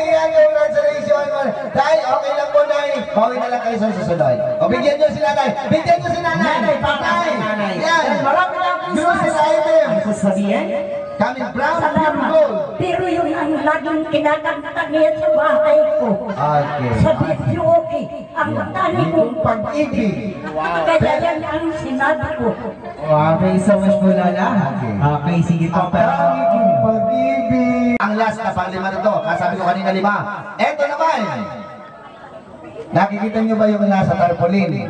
S5: yan yung translation mo. Nay, okay lang po, Nay. Bawi na lang kayo sa susunod. O, bigyan nyo sila, Nay. Bigyan nyo sila, Nay. Nay, yan.
S10: Marami lang
S5: Yun sila item.
S3: Ano sasabihin?
S5: Coming from pure
S10: salamat.
S5: gold.
S10: Pero yung ang laging kinakanta niya sa bahay ko.
S5: Okay.
S10: Sa video okay. Ang tangi kong
S5: Pag-ibig.
S10: kaya yan ang sinabi ko.
S3: Okay, so much po, Lola. Okay, sige po.
S5: Ang tangi kong pag-ibig. Ang last na pang-lima na to. Sabi ko kanina 5. Eto naman. Nakikita nyo ba yung nasa tarpaulin?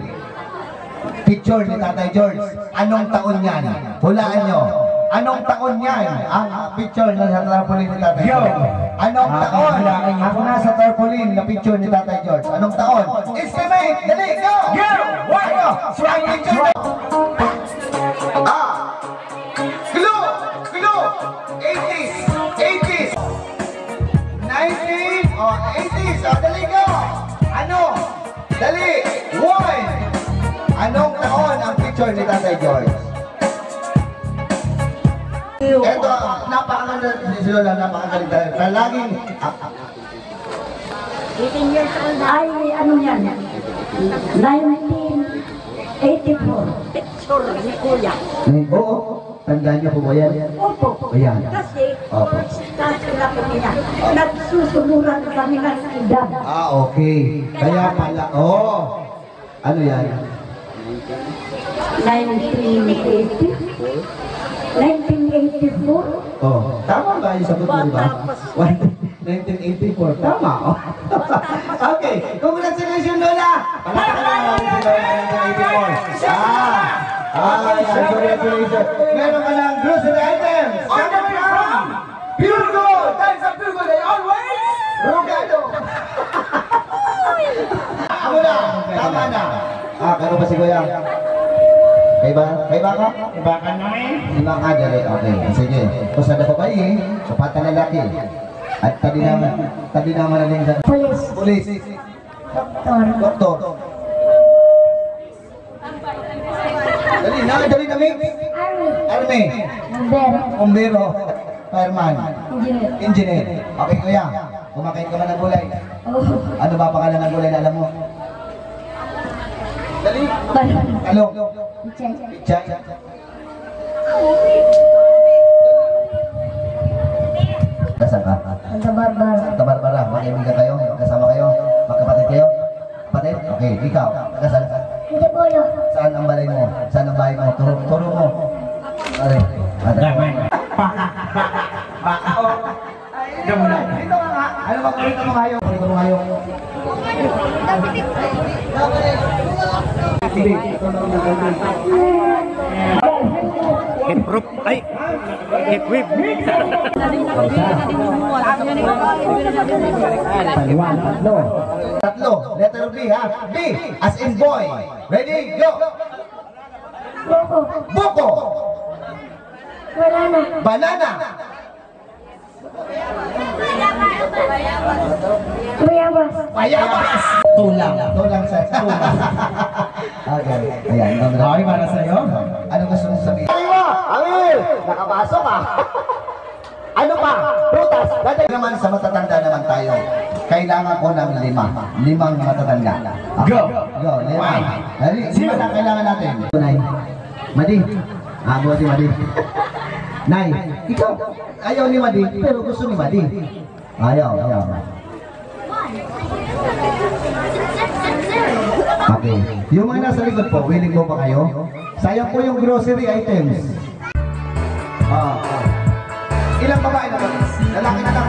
S5: Picture ni Tatay George. Anong taon yan? Hulaan nyo. Anong taon yan? Ang picture na sa tarpaulin ni Tatay George. Anong taon? Ang nasa tarpaulin na picture ni Tatay George. Anong taon? Estimate! Dali! Go! Go! One! Strike picture! Clue! Clue! 80s! 80s! 90s! 80s! Dali! Go! Ano? Dali! 1! Anong taon ang picture ni Tatay George? Ito, napakaganda si Lola, napakaganda. Laging,
S10: 18 years old. Ay, ano yan? 1984. Picture ni Kuya.
S5: oo, tandaan niyo po ba yan?
S10: Opo.
S5: Ayan.
S10: Kasi,
S5: Opo.
S10: sila po niya. Nagsusunuran kami ng edad.
S5: Okay. Kaya pala, ano yan?
S10: 1984.
S5: Tama ba yung sagot mo, di ba? 1984, tama. Okay, congratulations, Lola! Palakpakan natin si Lola, 1984. Congratulations. Meron ka ng grocery items. Coming from Pure Gold! Dahil sa Pure Gold ay always Rugado! Ako na! Tama na! Kano ba si Kuya? Kaiba ka? Kaiba ka na eh? Lima ka, dali. Okay, sige. Kung sa babae, kapata na laki. At tabi naman na din sa... Police. Doktor. Dali na, Mix. Army. Bombero. Fireman. Engineer. Okay, Kuya. Kumakain ka ba ng gulay? Ano ba pangalan ng gulay na alam mo? Dali. Talong. Pichay. Kasama ka? Santa Barbara. Magkaibigan kayo? Magkasama kayo? Magkapatid kayo? Kapatid? Okay, ikaw. Kasal ka? Saan ang balay mo? Saan ang bahay mo? Turo mo. Pare. Baka o. Dito ka nga. Ano ba? Kurito mo ngayon.
S11: Hip-rop. Ay! Hip-whip.
S5: Tatlo. Letter B, ha? B as in boy. Ready? Go! Buko. Banana. Bayabas. Tulang sa tulang. Okay. Ayan.
S3: Okay, para sa'yo.
S5: Ano gusto mong sabihin? Amir! Nakapasok ka! Ano pa? Prutas! Dati naman sa matatanda naman tayo. Kailangan ko ng 5. 5 matatanda. Okay. Go! 5. Dali, 5 na kailangan natin. Nay. Madi. Buti Madi. Nay, ikaw. Ayaw ni Madi, pero gusto ni Madi. Ayaw. Okay. Yung mga nasa likod po, willing mo ba kayo? Sayang po yung grocery items. Ilang babae na ba? Lalaki na lang.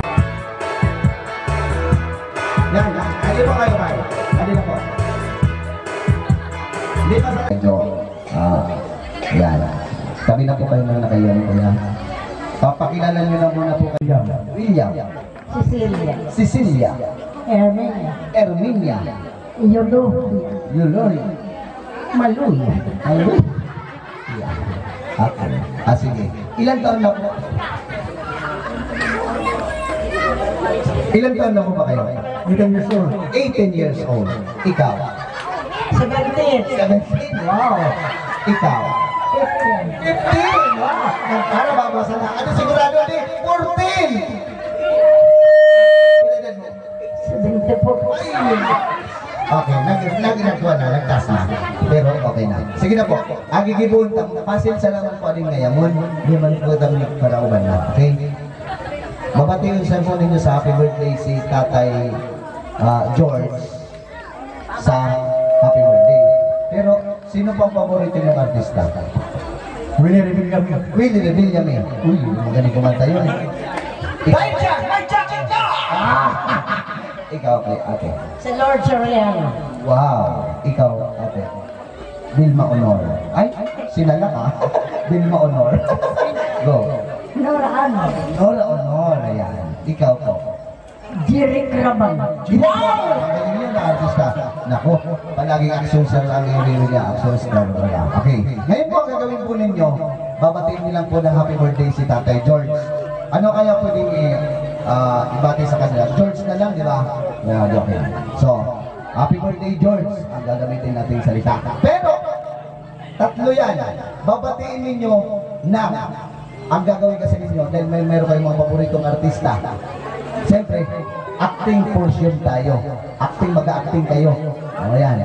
S5: Yan, yan. Hindi po kayo kayo. Hindi na po. Hindi pa sa...
S3: Medyo, yan. Kami na po kayo nang nakayan ko yan. Papakilala nyo na muna po kayo. William.
S10: Cecilia.
S3: Cecilia.
S10: Erminia.
S3: Erminia.
S10: Eudoxia.
S3: Yuloy.
S10: Maluya.
S3: Ayun. Okay. Sige. Ilan taon na po? Ilan taon na po ba kayo?
S14: 18 years old.
S3: 18 years old. Ikaw?
S10: 17.
S3: 17. Wow. Ikaw?
S10: 15.
S3: 15. Wow. Para babasa na. Ano sigurado din? 14.
S10: 74.
S3: Okay, naginakuha na, nagtas na. Pero okay na. Sige na po. Agigibon, pasil sa naman po aling ngayamon. Di man po tamik para uban na. Okay? Mabati yung cellphone ninyo sa happy birthday si Tatay George sa happy birthday. Pero, sino pang paborito ng artista?
S14: Willie Revillame.
S3: Willie Revillame. Uy, magaling kumanta yun.
S5: May jacket ka!
S3: Ikaw, ate.
S10: Si Lord Soriano.
S3: Wow, ikaw, ate. Vilma Honor. Ay, sinala ka. Vilma Honor. Go.
S10: Nora Ano.
S3: Nora Honor, ayan. Ikaw po.
S10: Jeric Rabang.
S3: Wow! Magaling yun na artista. Naku, palaging action star ang i-review niya. Action star talaga. Okay. Ngayon po, ang gagawin po ninyo, babatiin nilang po ng happy birthday si Tatay George. Ano kaya pwedeng ibati sa kanila? George na lang, di ba? Yeah, okay. So, happy birthday George ang gagamitin natin salita. Pero, tatlo yan. Babatiin ninyo na ang gagawin kasi ninyo dahil meron kayong mga paboritong artista. Siyempre, acting portion tayo. Acting, mag-acting kayo. O yan.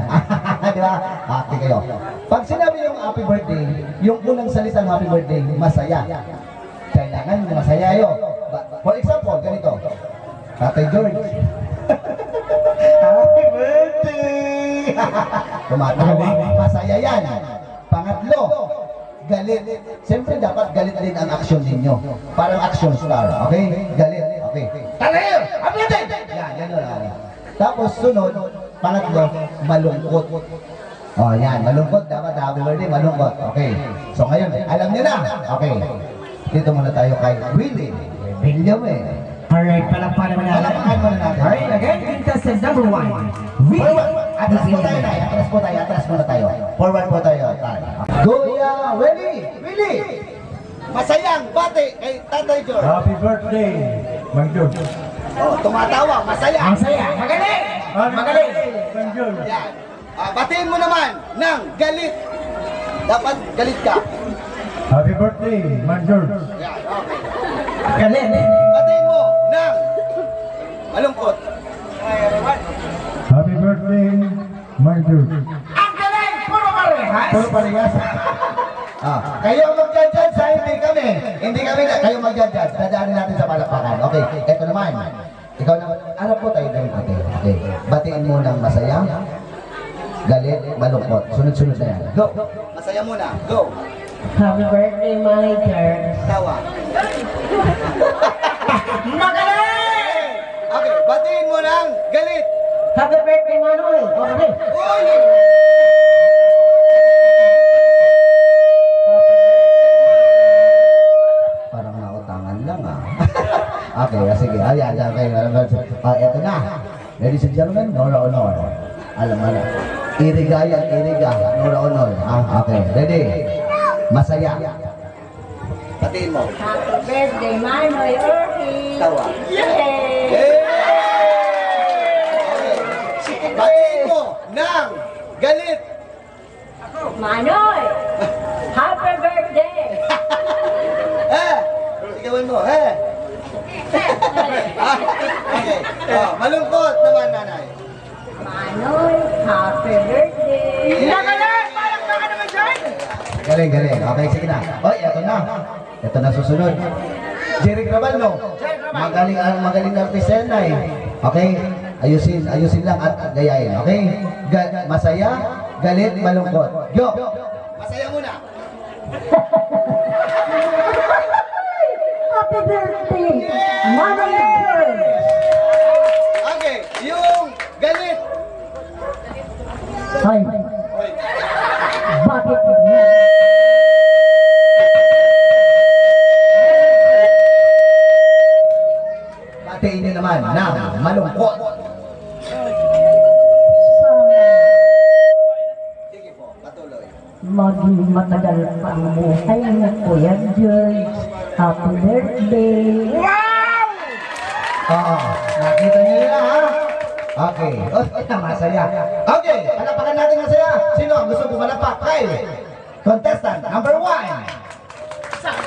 S3: Di ba? Acting kayo. Pag sinabi yung happy birthday, yung unang salitang happy birthday, masaya. Kailangan masaya yun. For example, ganito. Tatay George. Happy birthday! Tumatawa. Masaya yan. Pangatlo, galit. Siyempre dapat galit din ang action ninyo. Parang action star. Okay? Galit. Okay. Talayo! Happy birthday! Yan, yan lang. Tapos sunod, pangatlo, malungkot. Oh, yan. Malungkot. Dapat happy birthday, malungkot. Okay. So ngayon, alam niyo na. Okay. Dito muna tayo kay Willie. Revillame.
S5: Alright, palakpakan naman natin.
S3: Palakpakan muna natin.
S5: Alright, again, contestant number 1.
S3: Forward. Atras po tayo. Atras po tayo. Atras muna tayo. Forward po tayo. Kuya Willie. Willie. Masayang bati kay Tatay George.
S14: Happy birthday, Mang George.
S3: Oh, tumatawa. Masaya.
S5: Masaya. Magaling! Magaling!
S14: Mang George.
S3: Yan. Batiin mo naman ng galit. Dapat galit ka.
S14: Happy birthday, Mang George.
S3: Yan, okay.
S5: Galing!
S3: Batiin mo ng malungkot.
S14: Happy birthday, Mang George.
S5: Ang galing! Puro parehas!
S3: Puro parehas. Kayo mag-judge sa hindi kami. Hindi kami na. Kayo mag-judge. Dadaanin natin sa palakpakan. Okay, ito naman. Ikaw naman. Ano po tayo dahil pati? Okay. Batiin mo ng masaya, galit, malungkot. Sunod-sunod na yan. Go! Masaya muna. Go!
S10: Happy birthday, my dear.
S3: Tawa.
S5: Magaling!
S3: Okay, batiin mo ng galit.
S10: Happy birthday, Manuel. Okay.
S3: Uy! Parang nautangan lang Okay, sige. Ayan, okay. Ito na. Ladies and gentlemen, Nora Honor. Alam mo na. Iriga yan, iriga. Nora Honor. Okay, ready? Masaya. Batiin mo.
S10: Happy birthday, Manuel Ortiz.
S3: Tawa.
S10: Yay!
S3: Okay. Batiin mo ng galit.
S10: Manoy! Happy birthday!
S3: Tigawin mo, Okay. Malungkot naman, nanay.
S10: Manoy, happy birthday!
S5: Magaling! Palakpakan naman dyan!
S3: Galing, galing. Okay, sige na. Oy, ito na. Ito na susunod. Jerry Grabalno. Magaling na artista yan, nay. Okay? Ayusin lang at gayahin. Okay? Masaya, galit, malungkot. Go! Masaya muna.
S10: Happy birthday, Manay Bird!
S5: Okay, yung galit.
S10: Ay, bakit ganyan?
S5: Batiin niyo naman ng malungkot. Sige po, patuloy.
S10: Maging matagal pa ang buhay mo, Kuya George. Happy birthday!
S5: Oo, nakita niyo yun ha? Okay, masaya. Okay, palapakan natin masaya. Sino ang gusto pumalakpak kay contestant number 1?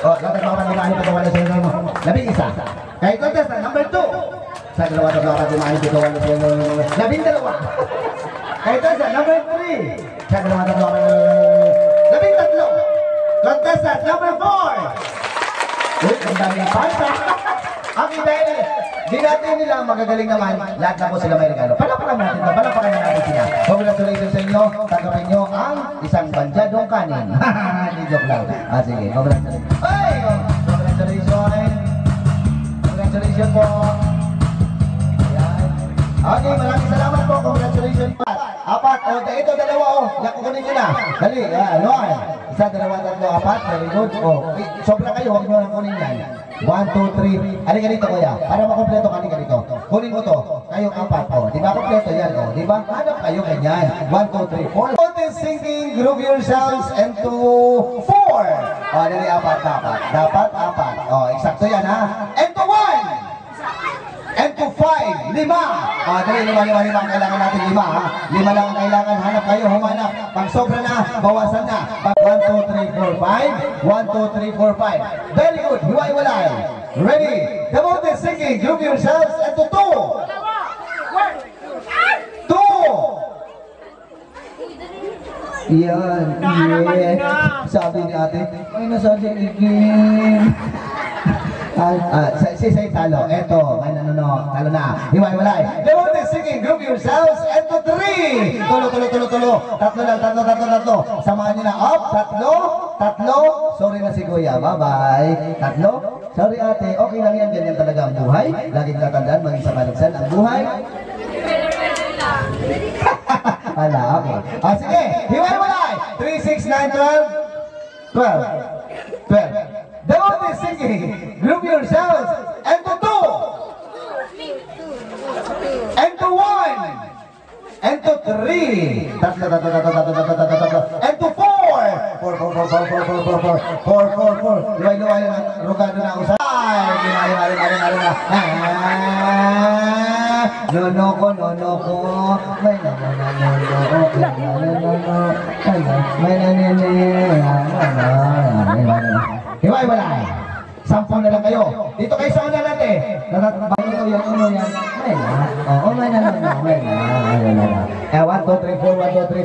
S5: Oh, dapat mga pagkain pa wala sila mo. Labing isa. Kay contestant number 2. Sa dalawa ka kumain dito wala sila. Labing dalawa. Kay contestant number 3. Sa dalawa ka labing tatlo. Contestant number 4. Uy, ang daming panta. Okay, dahil di natin nila magagaling naman, lahat na po sila may regalo. Palapakan natin ito, palapakan na natin sila. Congratulations sa inyo, tanggapin nyo ang isang banjadong kanin. Hindi joke lang. Sige, congratulations. Ay! Congratulations! Congratulations po! Ayan. Okay, maraming salamat po. Congratulations po. Apat, ito dalawa kukunin nyo na. Dali, Luan. Isa, dalawa, tatlo, apat. Very good. Sobra kayo, huwag nyo lang kunin yan. 1, 2, 3. Halika dito kuya. Para makompleto ka, halika dito. Kunin mo to. Kayong apat po. Di ba kompleto yan? Di ba? Hanap kayo ganyan. 1, 2, 3, 4. Notice singing, group yourselves into 4. Dali, apat. Dapat apat. Eksakto yan ha. And to 1. And to 5. 5. Dali, 5 ang kailangan natin. 5 ha. 5 lang ang kailangan. Hanap kayo, humanap. Pag sobra na, bawasan na. 1, 2, 3, 4, 5. 1, 2, 3, 4, 5. Very good. Hiwai-walay. Ready? Devoted singing. Group yourselves into 2. 2. Yan. Sabi ni ate, ay nasabi again. Say talo. Eto, may talo na. Hiwai-walay. Devoted singing. Group yourselves into 3. Tulo. Tatlo. Samahan nyo na. Up. Tatlo. Sorry na si Kuya. Bye-bye. Tatlo. Sorry ate. Okay lang yan. Ganyan talaga ang buhay. Laging tatandaan. Maging sa malagsan ang buhay. Ala, okay. Sige. Hiwai-walay. 3, 6, 9, 12. 12. Devoted singing. Group yourselves into 2. Into 1. Into 3. Tatlo. Into 4. 4. Luway na. Rugado na ako sa... Luway na. Nono ko. May Hiwai-walay. 10 na lang kayo. Dito kayo sa una natin. Bago ito yan, yan. May na. 1, 2, 3,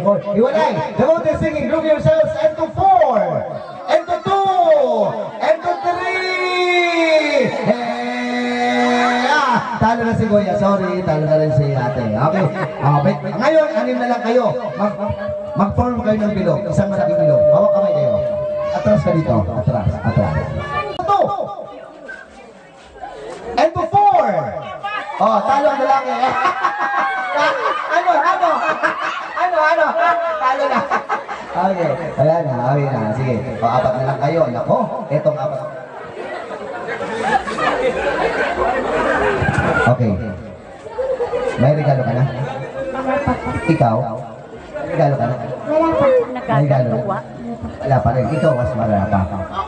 S5: 4. Hiwalay. Devoted singing. Group yourselves into 4. Into 2. Into 3. Talo na si Kuya. Sorry, talo na rin si ate. Okay. Ngayon, 6 na lang kayo. Mag-form kayo ng bilog. Isang malaking bilog. Hawak kamay kayo. Atras ka dito. Atras. 2. And to 4. Talo ang lalaki. Ano? Talo na. Okay. Ayan na. Sige. 4 na lang kayo. Nako. Etong 4. Okay. May regalo ka na? Ikaw? May regalo ka na?
S10: Wala pa.
S5: May regalo na? Wala pa rin. Ikaw mas marala pa.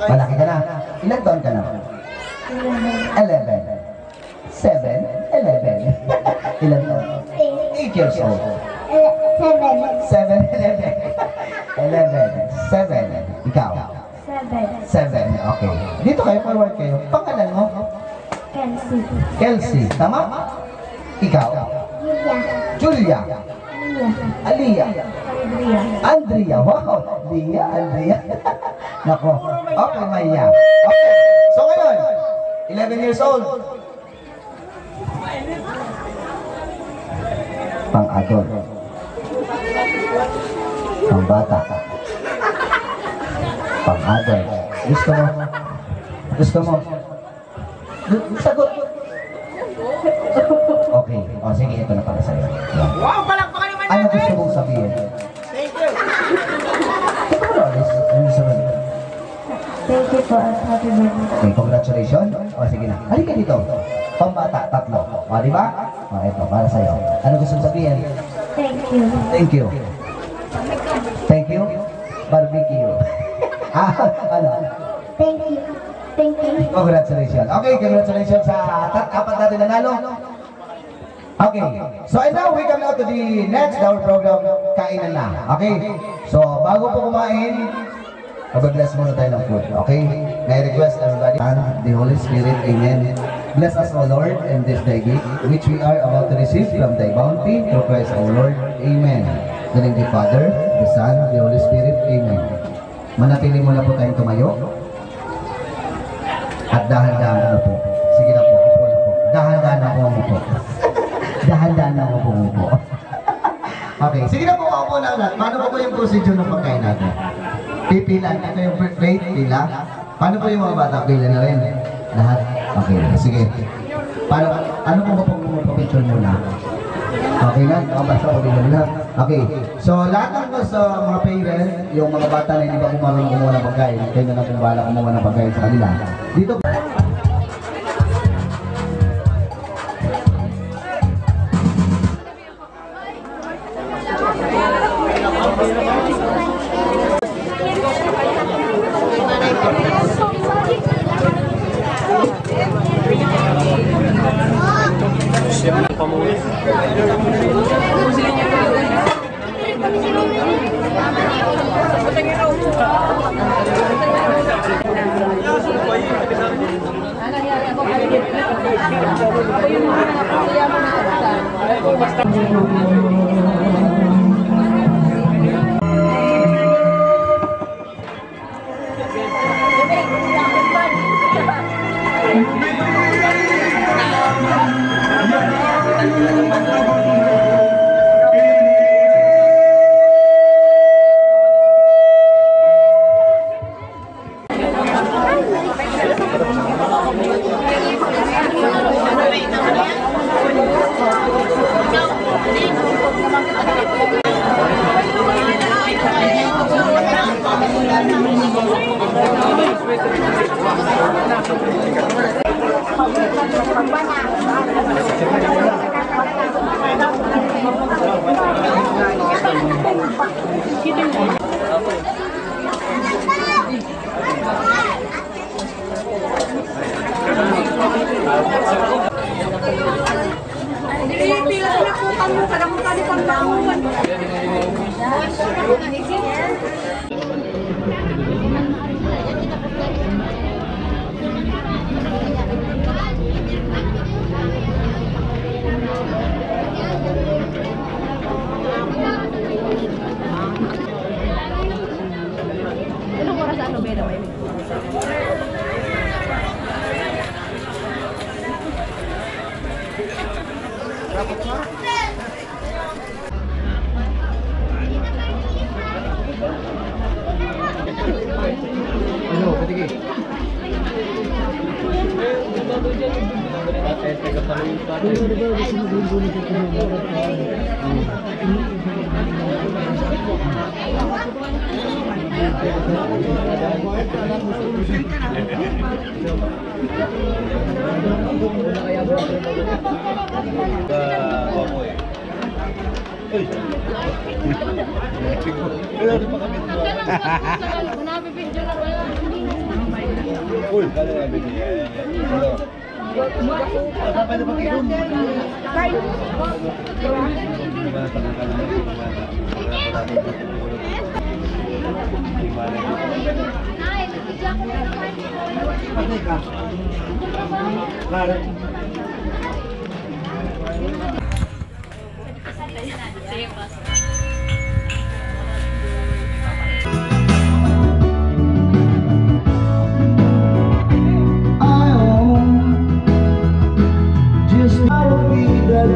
S5: Malaki ka na. Ilang taon ka na? 11. 7. 11. Ilang taon? 8 years old. 7. 7. Ikaw? 7. Okay. Dito kayo, forward kayo. Pangalan mo? Kelsey. Tama? Ikaw? Julia. Aliyah. Andrea. Wow. Andrea. Nako. Okay, Maya. Okay. So ngayon, 11 years old. Pang-adult. Pang-bata. Pang-adult. Gusto mo?
S3: Sagot. Okay. O, sige, ito na para sa'yo. Yan.
S2: Wow, palakpakan naman
S3: Ano gusto mong sabihin?
S2: Thank you.
S3: Ito mo na, Alice. Ano gusto mo?
S12: Thank you po at happy birthday.
S3: Okay, congratulations. O, sige na. Halika dito. Pambata, tatlo. O, di ba? O, ito, para sa'yo. Ano gusto mong sabihin?
S12: Thank you.
S3: Thank you. Thank you. Barbecue. Ano?
S12: Thank you. Thank you.
S3: Congratulations. Okay, congratulations sa apat natin nanalo. Okay, so and now we come now to the next our program, kainan na. Okay, so bago po kumain, mag-bless muna tayo ng food. Okay, may request everybody and the Holy Spirit, amen. Bless us, O Lord, in this day gift, which we are about to receive from thy bounty, through Christ our Lord, amen. In the name of the Father, the Son, the Holy Spirit, amen. Manatili muna po tayong tumayo. At dahan-dahan na po. Sige na po, upo na po. Dahan-dahan na po umupo. Dahan-dahan na po umupo. Okay, sige na po, upo na lahat. Paano po yung procedure ng pagkain natin? Pipilan. Ito yung plate, pila. Paano po yung mga bata? Pila na rin. Lahat? Okay, sige. Paano, ano po ba pong pupapicture muna? Okay na? Basta ko din na. Okay, so lahat ng sa mga parents, yung mga bata na hindi pa kumarunong kumuha ng pagkain, kayo na lang kung bahala kumuha ng pagkain sa kanila. Dito
S1: Just how we that